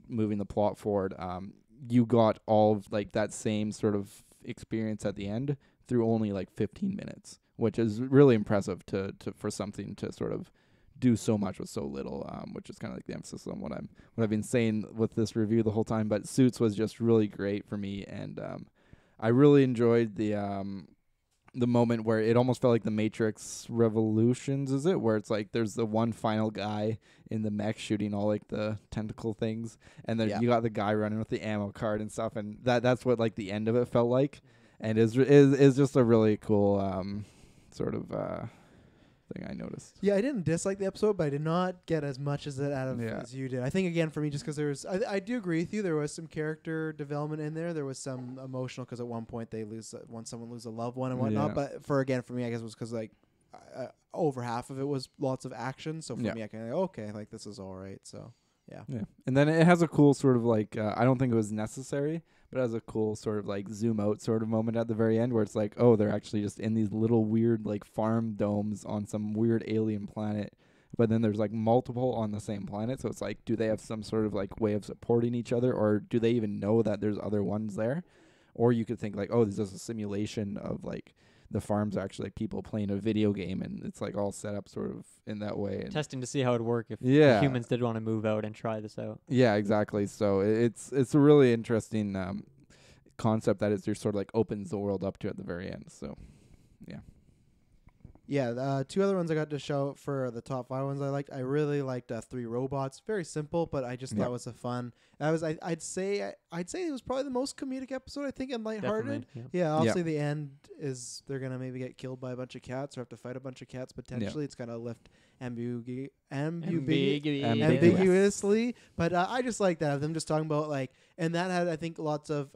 moving the plot forward. You got all of like that same sort of experience at the end through only like 15 minutes, which is really impressive to for something to sort of do so much with so little, which is kind of like the emphasis on what I've been saying with this review the whole time. But Suits was just really great for me, and I really enjoyed the moment where it almost felt like the Matrix Revolutions, is it? Where it's like there's the one final guy in the mech shooting all like the tentacle things, and then you got the guy running with the ammo card and stuff, and that's what like the end of it felt like, and is just a really cool sort of thing I noticed. Yeah, I didn't dislike the episode, but I did not get as much as it out of as you did. I think again for me, just because there was, I do agree with you. There was some character development in there. There was some emotional because at one point they someone lose a loved one and whatnot. But for me, I guess it was because like over half of it was lots of action. So for me, I kind of okay, like this is all right. So yeah. And then it has a cool sort of like I don't think it was necessary, but it has a cool sort of like zoom out sort of moment at the very end where it's like, oh, they're actually just in these little weird like farm domes on some weird alien planet. But then there's like multiple on the same planet. So it's like, do they have some sort of like way of supporting each other, or do they even know that there's other ones there? Or you could think like, oh, this is a simulation of like the farms are actually like people playing a video game, and it's like all set up sort of in that way. And testing to see how it would work if humans did want to move out and try this out. Yeah, exactly. So it's a really interesting concept that it just sort of like opens the world up to at the very end. So yeah. Yeah, two other ones I got to show for the top 5 ones I liked. I really liked 3 Robots. Very simple, but I just thought it was a fun. That was I'd say it was probably the most comedic episode, I think, and lighthearted. Yeah, obviously the end is they're gonna maybe get killed by a bunch of cats or have to fight a bunch of cats potentially. It's gonna lift ambiguously, but I just like that of them just talking about like, and that had I think lots of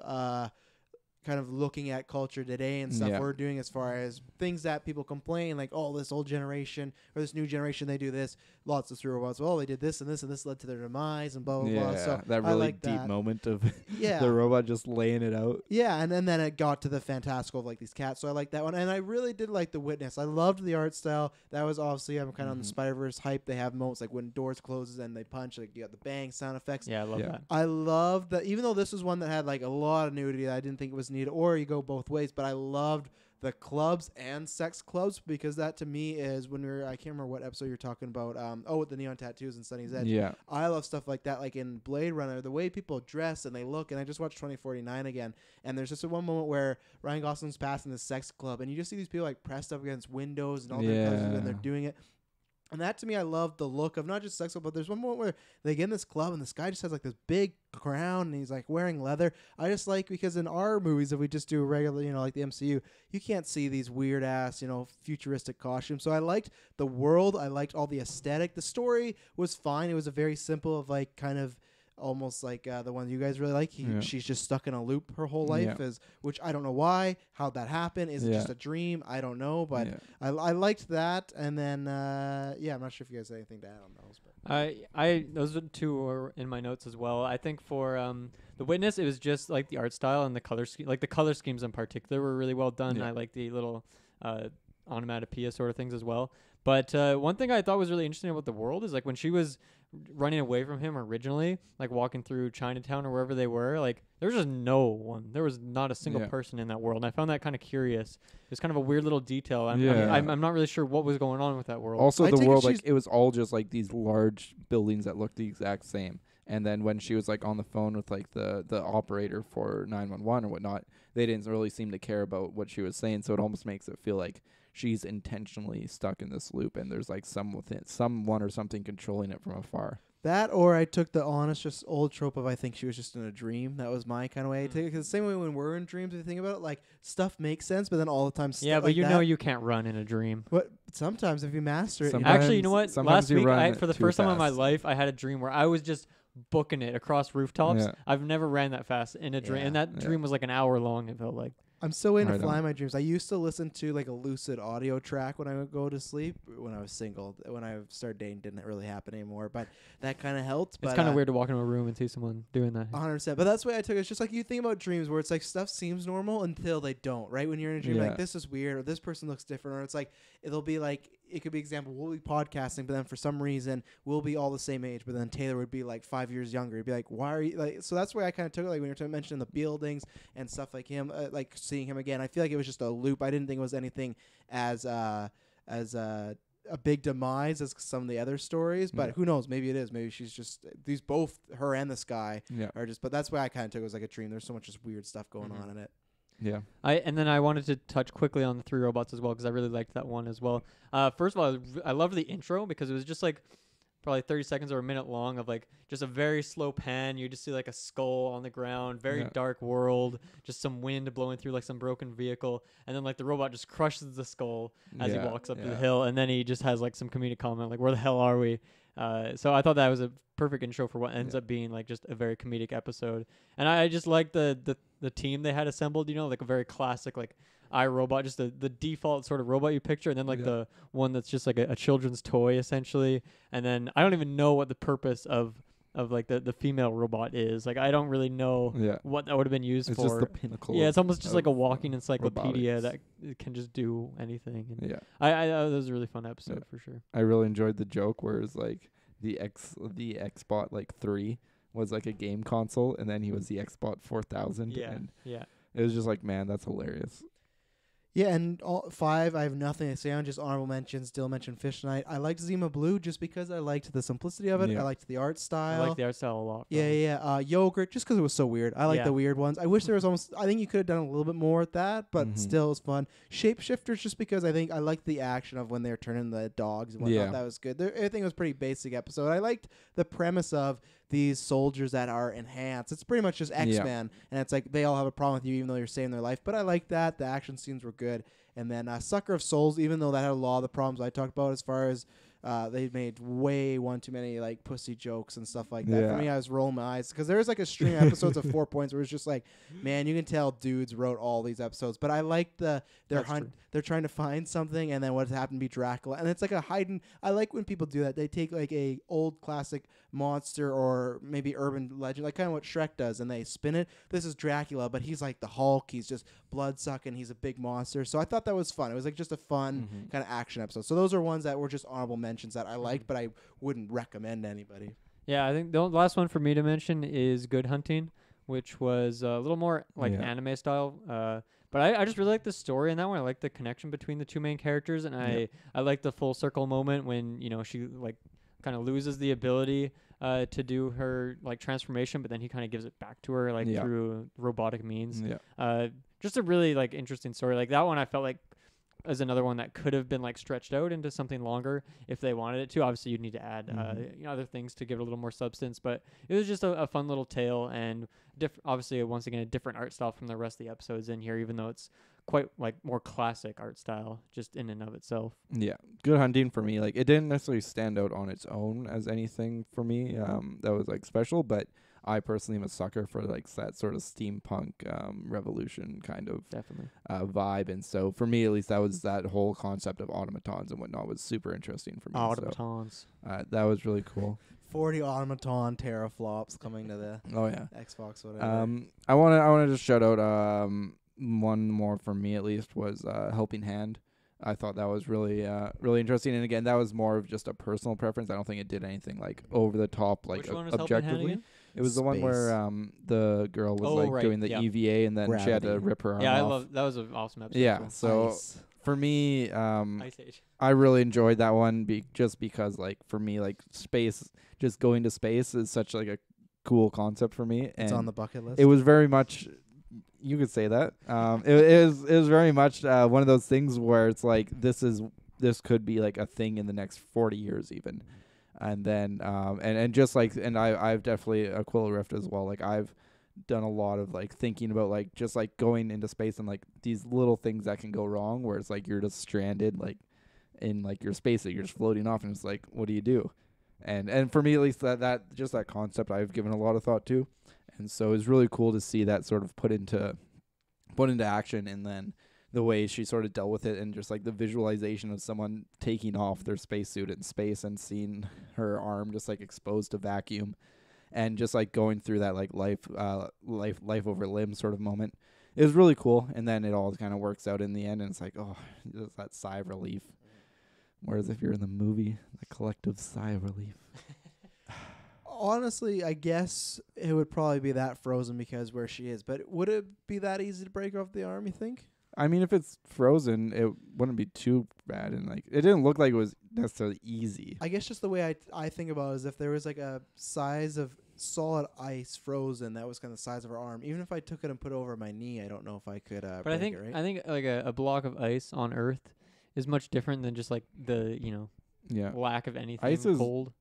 kind of looking at culture today and stuff we're doing as far as things that people complain like, oh, this old generation or this new generation, they do this. Lots of robots. Well, they did this and this and this led to their demise and blah blah blah. So that really like deep that moment of the robot just laying it out. Yeah, and then it got to the fantastical of like these cats. So I like that one, and I really did like The Witness. I loved the art style. That was obviously I'm kind of on the Spider-Verse hype. They have moments like when doors closes and they punch. Like you got the bang sound effects. Yeah, I love that. I love that. Even though this was one that had like a lot of nudity that I didn't think it was needed, or you go both ways. But I loved the clubs and sex clubs because that to me is when I can't remember what episode you're talking about. With the neon tattoos and Sunny's Edge. Yeah, I love stuff like that. Like in Blade Runner, the way people dress and they look. And I just watched 2049 again, and there's just one moment where Ryan Gosling's passing this sex club, and you just see these people like pressed up against windows and all their clothes, and they're doing it. And that to me, I love the look of not just sex club, but there's one moment where they get in this club and this guy just has like this big crown and he's like wearing leather. I just like, because in our movies, if we just do regular, like the MCU, you can't see these weird ass, futuristic costumes. So I liked the world. I liked all the aesthetic. The story was fine. It was a very simple of like kind of almost like the one you guys really like. She's just stuck in a loop her whole life, which I don't know why, how'd that happen. Is it just a dream? I don't know, but I liked that. And then I'm not sure if you guys have anything to add on those. But those two were in my notes as well. I think for The Witness, it was just like the art style and the color scheme, like the color schemes in particular were really well done. I like the little onomatopoeia sort of things as well. But one thing I thought was really interesting about the world is like when she was running away from him originally, like walking through Chinatown or wherever they were, like there was just no one. There was not a single person in that world. And I found that kind of curious. It's kind of a weird little detail. I'm not really sure what was going on with that world. Also, the world, like it was all just like these large buildings that looked the exact same. And then when she was like on the phone with like the operator for 911 or whatnot, they didn't really seem to care about what she was saying. So it almost makes it feel like she's intentionally stuck in this loop, and there's like someone or something controlling it from afar. That, or I took the honest, just old trope of I think she was just in a dream. That was my kind of way to take it. Because the same way when we're in dreams, if you think about it, like stuff makes sense, but then all the time, Yeah, but like you that, know you can't run in a dream. But sometimes if you master it, Sometimes- Actually, you know what? sometimes Last you week, run for the too first time in my fast. life, I had a dream where I was just booking it across rooftops. Yeah. I've never ran that fast in a dream, and that Yeah. dream was like an hour long. It felt like. I'm so into Right on. flying my dreams. I used to listen to like a lucid audio track when I would go to sleep when I was single. When I started dating, didn't really happen anymore, but that kind of helped. It's kind of weird to walk into a room and see someone doing that. 100%. But that's the way I took it. It's just like you think about dreams where it's like stuff seems normal until they don't, right? When you're in a dream, Yeah. like this is weird or this person looks different, or it's like it'll be like it could be example, we'll be podcasting, but then for some reason we'll be all the same age, but then Taylor would be like 5 years younger. He'd be like, why are you like? So that's why I kind of took it. Like when you're mentioning the buildings and stuff like him, like seeing him again, I feel like it was just a loop. I didn't think it was anything as a big demise as some of the other stories, but Yeah. who knows? Maybe it is. Maybe she's just these both her and this guy Yeah. are just. But that's why I kind of took it as like a dream. There's so much just weird stuff going Mhm. on in it. Yeah. And then I wanted to touch quickly on the 3 robots as well because I really liked that one as well. First of all, I loved the intro because it was just like probably 30 seconds or a minute long of like just a very slow pan. You just see like a skull on the ground, very Yeah. dark world, just some wind blowing through like some broken vehicle, and then like the robot just crushes the skull as he walks up the hill, and then he just has like some comedic comment like, "Where the hell are we?" So I thought that was a perfect intro for what ends up being like just a very comedic episode, and I just like the team they had assembled. You know, like a very classic like iRobot, just the default sort of robot you picture, and then like the one that's just like a children's toy essentially, and then I don't even know what the purpose of like the female robot is. Like I don't really know Yeah. what that would have been used It's for. just the pinnacle. Yeah, it's almost just like a of, walking encyclopedia robotics. that it can just do anything. And Yeah. I that was a really fun episode for sure. I really enjoyed the joke where it's like the Xbot like 3 was like a game console, and then he was the Xbot 4000. Yeah, And yeah. it was just like, man, that's hilarious. Yeah, and all 5, I have nothing to say on. Just honorable mentions. Still mention Fish Night. I liked Zima Blue just because I liked the simplicity of it. Yeah. I liked the art I style. like the art style a lot. Yeah. Yogurt, just because it was so weird. I like Yeah. the weird ones. I wish there was almost. I think you could have done a little bit more with that, but Mhm. still, it's fun. Shapeshifters, just because I think I liked the action of when they're turning the dogs and whatnot. Yeah. That was good. Everything was pretty basic episode. I liked the premise of these soldiers that are enhanced. It's pretty much just X-Men, and it's like they all have a problem with you, even though you're saving their life. But I like that. The action scenes were good. And then Sucker of Souls, even though that had a lot of the problems I talked about as far as they made one too many like pussy jokes and stuff like that. For Yeah. me, I was rolling my eyes because there's like a string of episodes of 4 points where it's just like, man, you can tell dudes wrote all these episodes. But I like they're That's true. they're trying to find something, and then what happened to be Dracula, and it's like a hidden. I like when people do that. They take like a old classic monster or maybe urban legend, like kind of what Shrek does, and they spin it. This is Dracula, but he's like the Hulk. He's just blood sucking. He's a big monster. So I thought that was fun. It was like just a fun kind of action episode. So those are ones that were just honorable mentions that I liked, but I wouldn't recommend to anybody. Yeah, I think the last one for me to mention is Good Hunting, which was a little more like Yeah. anime style. But I just really like the story in that one. I like the connection between the two main characters, and I like the full circle moment when she like kind of loses the ability to do her like transformation, but then he kind of gives it back to her like through robotic means. Yeah. Just a really like interesting story. Like that one, I felt like is another one that could have been like stretched out into something longer if they wanted it to. Obviously, you'd need to add other things to give it a little more substance, but it was just a fun little tale, and obviously once again a different art style from the rest of the episodes in here, even though it's quite like more classic art style just in and of itself. Yeah. Good Hunting for me, like it didn't necessarily stand out on its own as anything for me that was like special, but I personally am a sucker for like that sort of steampunk revolution kind of Definitely vibe, and so for me at least that whole concept of automatons and whatnot was super interesting for me. automatons. So, that was really cool. 40 automaton teraflops coming to the Oh yeah. Xbox, whatever. I want to just shout out one more for me at least was Helping Hand. I thought that was really interesting, and again that was more of just a personal preference. I don't think it did anything like over the top like Which one was Helping Hand objectively. again? It was the one where the girl was doing the EVA and then she had to Gravity. rip her arm Yeah, off. that was an awesome episode. Yeah, as well. so Ice. for me, Ice Age. I really enjoyed that one just because like for me like space, just going to space is such like a cool concept for me. It's and on the bucket list. it was very much, you could say that. It was very much one of those things where it's like this could be like a thing in the next 40 years even. And then and just like, and I've definitely Aquila Rift as well. Like I've done a lot of like thinking about like just like going into space and like these little things that can go wrong, where it's like you're just stranded like in like your space that you're just floating off, and it's like, what do you do? And for me at least, that just that concept I've given a lot of thought to, and so it's really cool to see that sort of put into action, and then the way she sort of dealt with it, and just like the visualization of someone taking off their spacesuit in space and seeing her arm just like exposed to vacuum, and just like going through that like life over limb sort of moment. It was really cool, and then it all kind of works out in the end, and it's like, oh, just that sigh of relief. Whereas if you're in the movie, the collective sigh of relief. Honestly, I guess it would probably be that frozen because where she is. But would it be that easy to break off the arm, you think? I mean, if it's frozen, it wouldn't be too bad, and like it didn't look like it was necessarily easy. I guess just the way I think about it is if there was like a size of solid ice frozen that was kind of the size of her arm, even if I took it and put it over my knee, I don't know if I could But break I think it, right? I think like a block of ice on Earth is much different than just like the Yeah, lack of anything Ice is cold.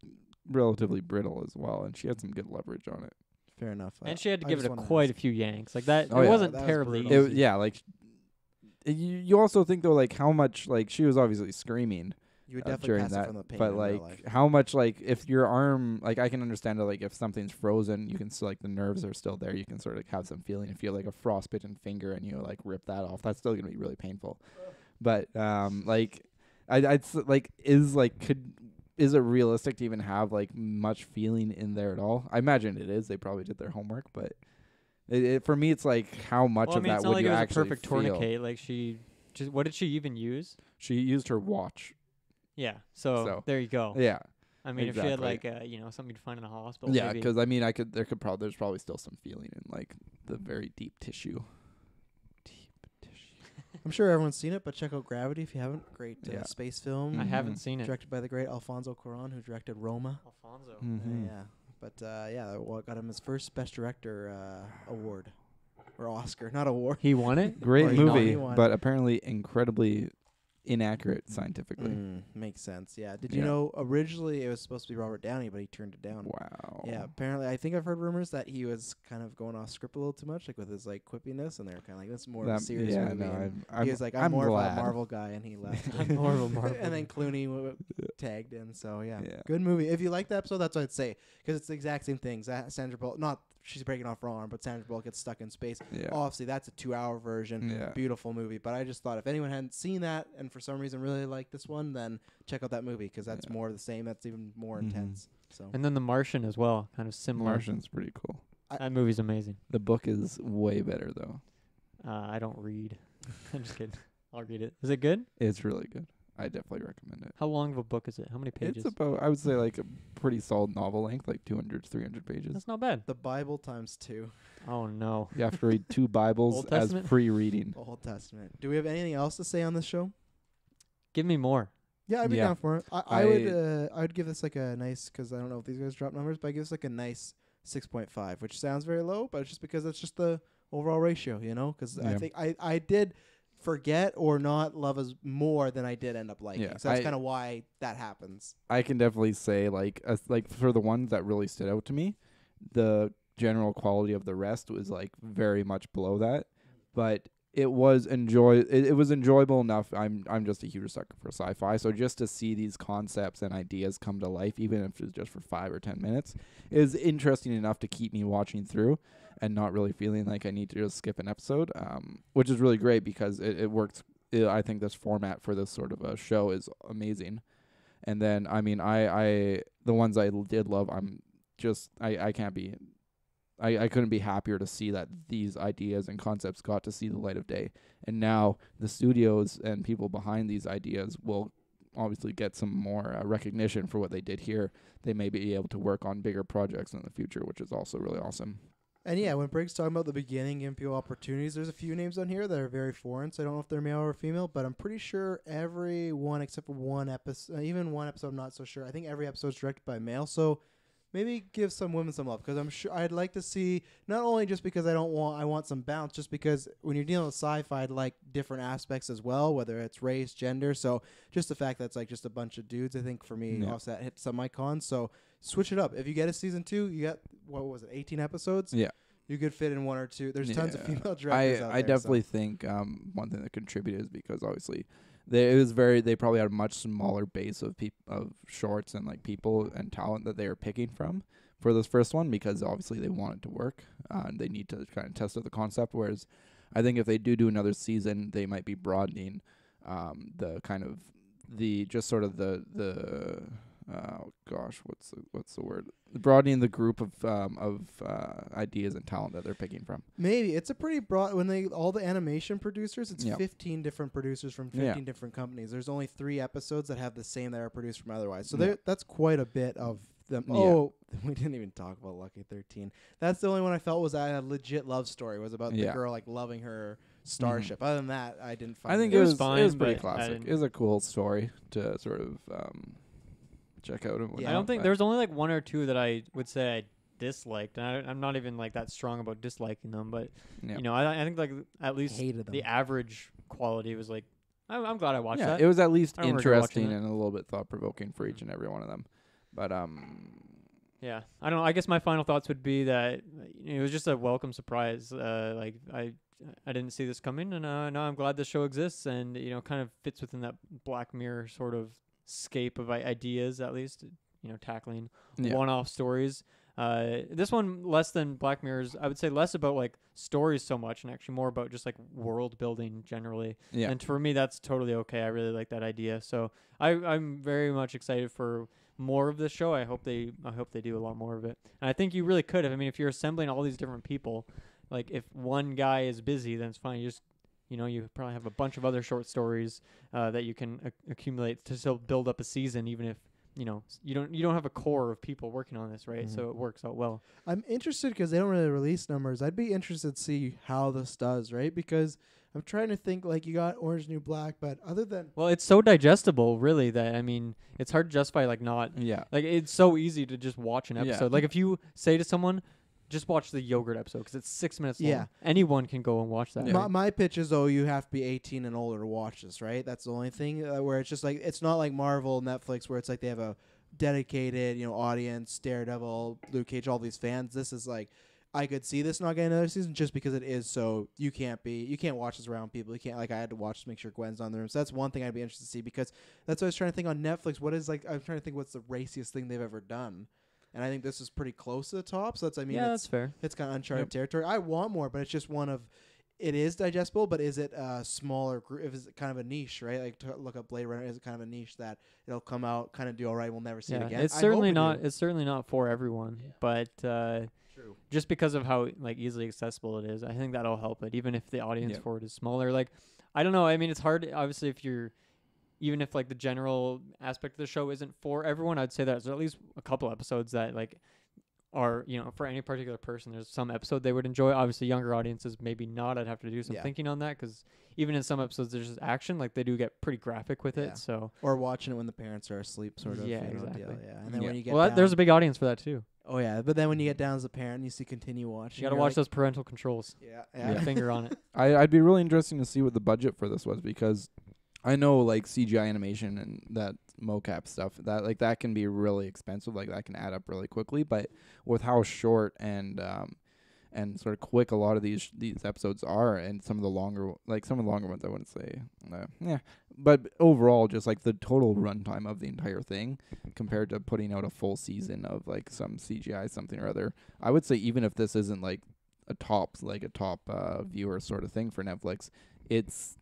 relatively brittle as well, and she had some good leverage on it. Fair enough. And she had to I give just it wanna quite a ask. few yanks. Like that, Oh, it yeah. wasn't That was terribly brutal. easy. Yeah, like you also think though, like how much like she was obviously screaming You would definitely during pass it that, from the pain but in real like life. how much like if your arm, like I can understand that like if something's frozen, you can still like the nerves are still there. You can sort of have some feeling. If you have like a frostbitten finger and you like rip that off, that's still gonna be really painful. But like is it realistic to even have like much feeling in there at all? I imagine it is. They probably did their homework, but for me, it's like how much Well, I of mean, that it's not would like you it was a actually perfect feel? tourniquet. Like what did she even use? She used her watch. Yeah. So there you go. Yeah, I mean, if she had exactly. like something you'd find in a hospital. yeah. maybe. Because I mean, there's probably still some feeling in like the very deep tissue. I'm sure everyone's seen it, but check out Gravity if you haven't. Great Yeah. space film. I Mhm. haven't seen it. Directed by the great Alfonso Cuarón, who directed Roma. Alfonso. Mhm. Yeah. But got him his first Best Director award. Or Oscar, not award. He won it. Great Or he won, movie, he won. but apparently incredibly inaccurate scientifically. Makes sense. Yeah. Did you Yeah. know originally it was supposed to be Robert Downey, but he turned it down? Wow. Yeah. Apparently, I think I've heard rumors that he was kind of going off script a little too much, like with his like quippiness, and they're kind of like, "This is more of a serious yeah, movie." no, and I'm he was like, "I'm more glad. of a Marvel guy," and he left. I'm more of a Marvel and then Clooney tagged in. So yeah, Yeah. good movie. If you like the episode, that's what I'd say, because it's the exact same thing. Sandra Bullock, not she's breaking off her arm, but Sandra Bullock gets stuck in space. Yeah. Obviously, that's a 2-hour version. Yeah. Beautiful movie. But I just thought if anyone hadn't seen that and for some reason really liked this one, then check out that movie because that's Yeah. more of the same. That's even more Mhm. intense. So And then The Martian as well, kind of similar. Martian's pretty cool. That movie's amazing. The book is way better though. I don't read. I'm just kidding. I'll read it. Is it good? It's really good. I definitely recommend it. How long of a book is it? How many pages? It's about, I would say, like a pretty solid novel length, like 200 to 300 pages. That's not bad. the Bible times 2, Oh no. You have to read 2 Bibles Old as Testament? pre-reading. the Old Testament. Do we have anything else to say on this show? Give me more. Yeah, I'd be Yeah. down for it. I would give this like a nice, because I don't know if these guys drop numbers, but I give this like a nice 6.5, which sounds very low, but it's just because it's just the overall ratio, you know? Because I Yeah. think I did forget or not love us more than I did end up liking. Yeah, So that's I- kind of why that happens. I can definitely say, like for the ones that really stood out to me, the general quality of the rest was like very much below that, but it was it was enjoyable enough. I'm just a huge sucker for sci-fi, so just to see these concepts and ideas come to life, even if it's just for 5 or 10 minutes, is interesting enough to keep me watching through and not really feeling like I need to just skip an episode, which is really great because it works. I think this format for this sort of a show is amazing. And then, I mean, I the ones I did love, I can't be, I couldn't be happier to see that these ideas and concepts got to see the light of day. And now the studios and people behind these ideas will obviously get some more recognition for what they did here. They may be able to work on bigger projects in the future, which is also really awesome. And yeah, when Briggs talking about the beginning, giving people opportunities, there's a few names on here that are very foreign, so I don't know if they're male or female, but I'm pretty sure every one except for one episode, even one episode I'm not so sure. I think every episode is directed by a male, so maybe give some women some love, because I'm sure I'd like to see, not only just because I want some bounce, just because when you're dealing with sci-fi, I'd like different aspects as well, whether it's race, gender. So just the fact that it's like just a bunch of dudes, I think for me, Yeah. also that hits some of my cons. So switch it up. If you get a season 2, you got, what was it, 18 episodes? Yeah. You could fit in 1 or 2. There's tons of Yeah. female directors out there. I definitely think one thing that contributed is because obviously they probably had a much smaller base of of shorts and like people and talent that they were picking from for this first one, because obviously they want it to work and they need to kind of test out the concept. Whereas I think if they do another season, they might be broadening the kind of the just sort of the oh gosh, what's the word? Broadening the group of ideas and talent that they're picking from. Maybe it's a pretty broad, when they all the animation producers, it's Yeah. 15 different producers from 15 different companies. There's only 3 episodes that have the same that are produced from otherwise. So Yeah. that's quite a bit of them. Yeah. Oh, we didn't even talk about Lucky 13. That's the only one I felt was a legit love story. Was about the Yeah. girl like loving her starship. Other than that, I didn't find. I think it it was fine, it was pretty but I classic. didn't- It was a cool story to sort of check out. And Yeah. whatnot, I don't think but- there's only like 1 or 2 that I would say I disliked, and I'm not even like that strong about disliking them. But Yeah. you know, I think like at least hated them. the average quality was like, I'm glad I watched yeah, that. it was at least I don't regret watching interesting it. and a little bit thought provoking for each and every one of them. But Yeah, I don't know. I guess my final thoughts would be that it was just a welcome surprise. Like I didn't see this coming, and now I'm glad this show exists, and you know, kind of fits within that Black Mirror sort of scape of ideas, at least. You know, tackling yeah. one-off stories. This one less than Black Mirror's. I would say less about like stories so much, and actually more about just like world building generally. Yeah. And for me, that's totally okay. I really like that idea. So I'm very much excited for more of this show. I hope they do a lot more of it. And I think you really could have. I mean, if you're assembling all these different people, like if one guy is busy, then it's fine. You just you probably have a bunch of other short stories that you can accumulate to still build up a season, even if you don't have a core of people working on this, right? Mhm. So it works out well. I'm interested because they don't really release numbers. I'd be interested to see how this does, right? Because I'm trying to think, like, you got Orange New Black, but other than Well, it's so digestible, really, that I mean, it's hard to justify like not Yeah. like it's so easy to just watch an Yeah. episode. Like if you say to someone, just watch the yogurt episode because it's 6 minutes long. Yeah. Anyone can go and watch that. Yeah. my pitch is, though, you have to be 18 and older to watch this, right? That's the only thing where it's just like, it's not like Marvel, Netflix, where it's like they have a dedicated, audience, Daredevil, Luke Cage, all these fans. This is like, I could see this not getting another season just because it is so, you can't watch this around people. You can't, like, I had to watch to make sure Gwen's on the room. So that's one thing I'd be interested to see, because that's what I was trying to think on Netflix. I'm trying to think what's the raciest thing they've ever done. And I think this is pretty close to the top. So That's fair. it's kind of uncharted Yep. territory. I want more, but it's just one of, it is digestible, but is it a smaller group? Is it kind of a niche, right? Like to look up Blade Runner, is it kind of a niche that it'll come out, kind of do all right, we'll never see it again? It's I certainly hope it not. do. It's certainly not for everyone, Yeah. but True. just because of how like easily accessible it is, I think that'll help it. Even if the audience Yep. for it is smaller, like I don't know. I mean, it's hard. Obviously, even if like the general aspect of the show isn't for everyone, I'd say there's at least a couple episodes that like are for any particular person. There's some episode they would enjoy. Obviously, younger audiences maybe not. I'd have to do some Yeah. thinking on that, because even in some episodes there's just action. Like they do get pretty graphic with Yeah. it. So Or watching it when the parents are asleep, sort of. Yeah, deal, exactly. yeah. And then Yeah. when you get well, down, there's a big audience for that too. oh yeah, but then when you get down as a parent, and you see continue watching. You got to watch those parental controls. Yeah, Yeah. yeah. Finger on it. I'd be really interesting to see what the budget for this was, because I know like CGI animation and that mocap stuff that can be really expensive. Like that can add up really quickly. But with how short and sort of quick a lot of these episodes are, and some of the longer ones, I wouldn't say, but overall, just like the total runtime of the entire thing compared to putting out a full season of like some CGI something or other, I would say even if this isn't like a top viewer sort of thing for Netflix, it's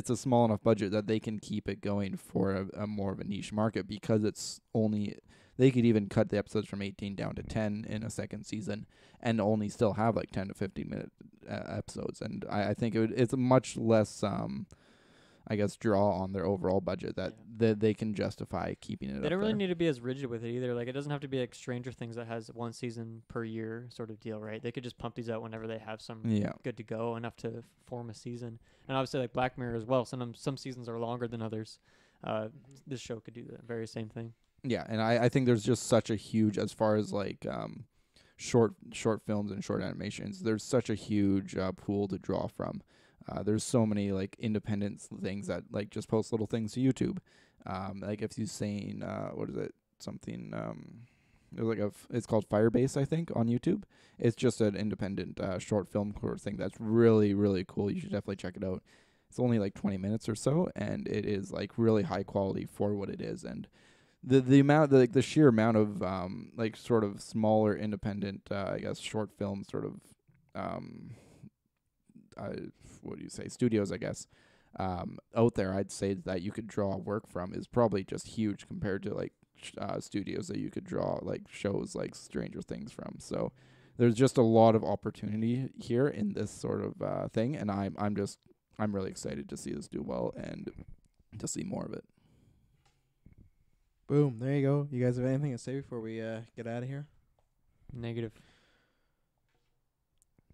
a small enough budget that they can keep it going for a more of a niche market, because they could even cut the episodes from 18 down to 10 in a second season and only still have like 10 to 15 minute episodes. And I think it's a much less, draw on their overall budget that they can justify keeping it They up don't really there. need to be as rigid with it either. Like it doesn't have to be like Stranger Things that has one season per year sort of deal, right? They could just pump these out whenever they have some Yeah. good to go, enough to form a season. And obviously like Black Mirror as well. Some seasons are longer than others. This show could do the very same thing. Yeah, and I think there's just such a huge, as far as like short films and short animations, there's such a huge pool to draw from. There's so many like independent things that like just post little things to YouTube. Like if you've seen what is it, something there's like it's called Firebase, I think, on YouTube. It's just an independent short film sort of thing that's really, really cool. You should definitely check it out. It's only like 20 minutes or so, and it is like really high quality for what it is. And the amount, the sheer amount of like sort of smaller independent, I guess, short film sort of what do you say, studios, I guess, out there, I'd say that you could draw work from is probably just huge compared to like studios that you could draw like shows like Stranger Things from. So there's just a lot of opportunity here in this sort of thing, and I'm really excited to see this do well and to see more of it. Boom. There you go. You guys have anything to say before we get out of here? Negative.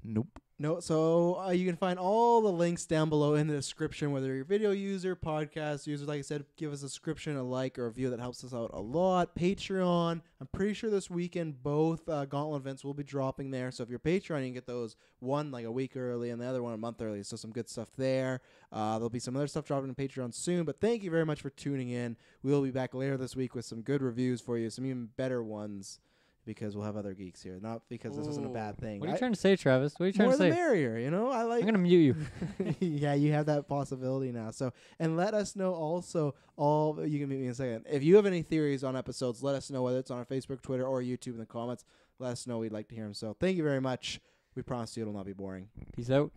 Nope. No, so you can find all the links down below in the description, whether you're a video user, podcast user. Like I said, give us a description, a like, or a review. That helps us out a lot. Patreon. I'm pretty sure this weekend both Gauntlet events will be dropping there. So if you're Patreon, you can get those, one like a week early and the other one a month early. So some good stuff there. There'll be some other stuff dropping on Patreon soon. But thank you very much for tuning in. We'll be back later this week with some good reviews for you, some even better ones, because we'll have other geeks here. Not because this isn't a bad thing. What are you trying to say, Travis? What are you trying More to the say? merrier, you know? I like. I'm gonna mute you. Yeah, you have that possibility now. So, and let us know also. You can meet me in a second. If you have any theories on episodes, let us know, whether it's on our Facebook, Twitter, or YouTube in the comments. Let us know. We'd like to hear them. So, thank you very much. We promise you it'll not be boring. Peace out.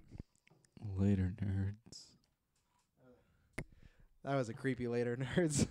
Later, nerds. That was a creepy later, nerds.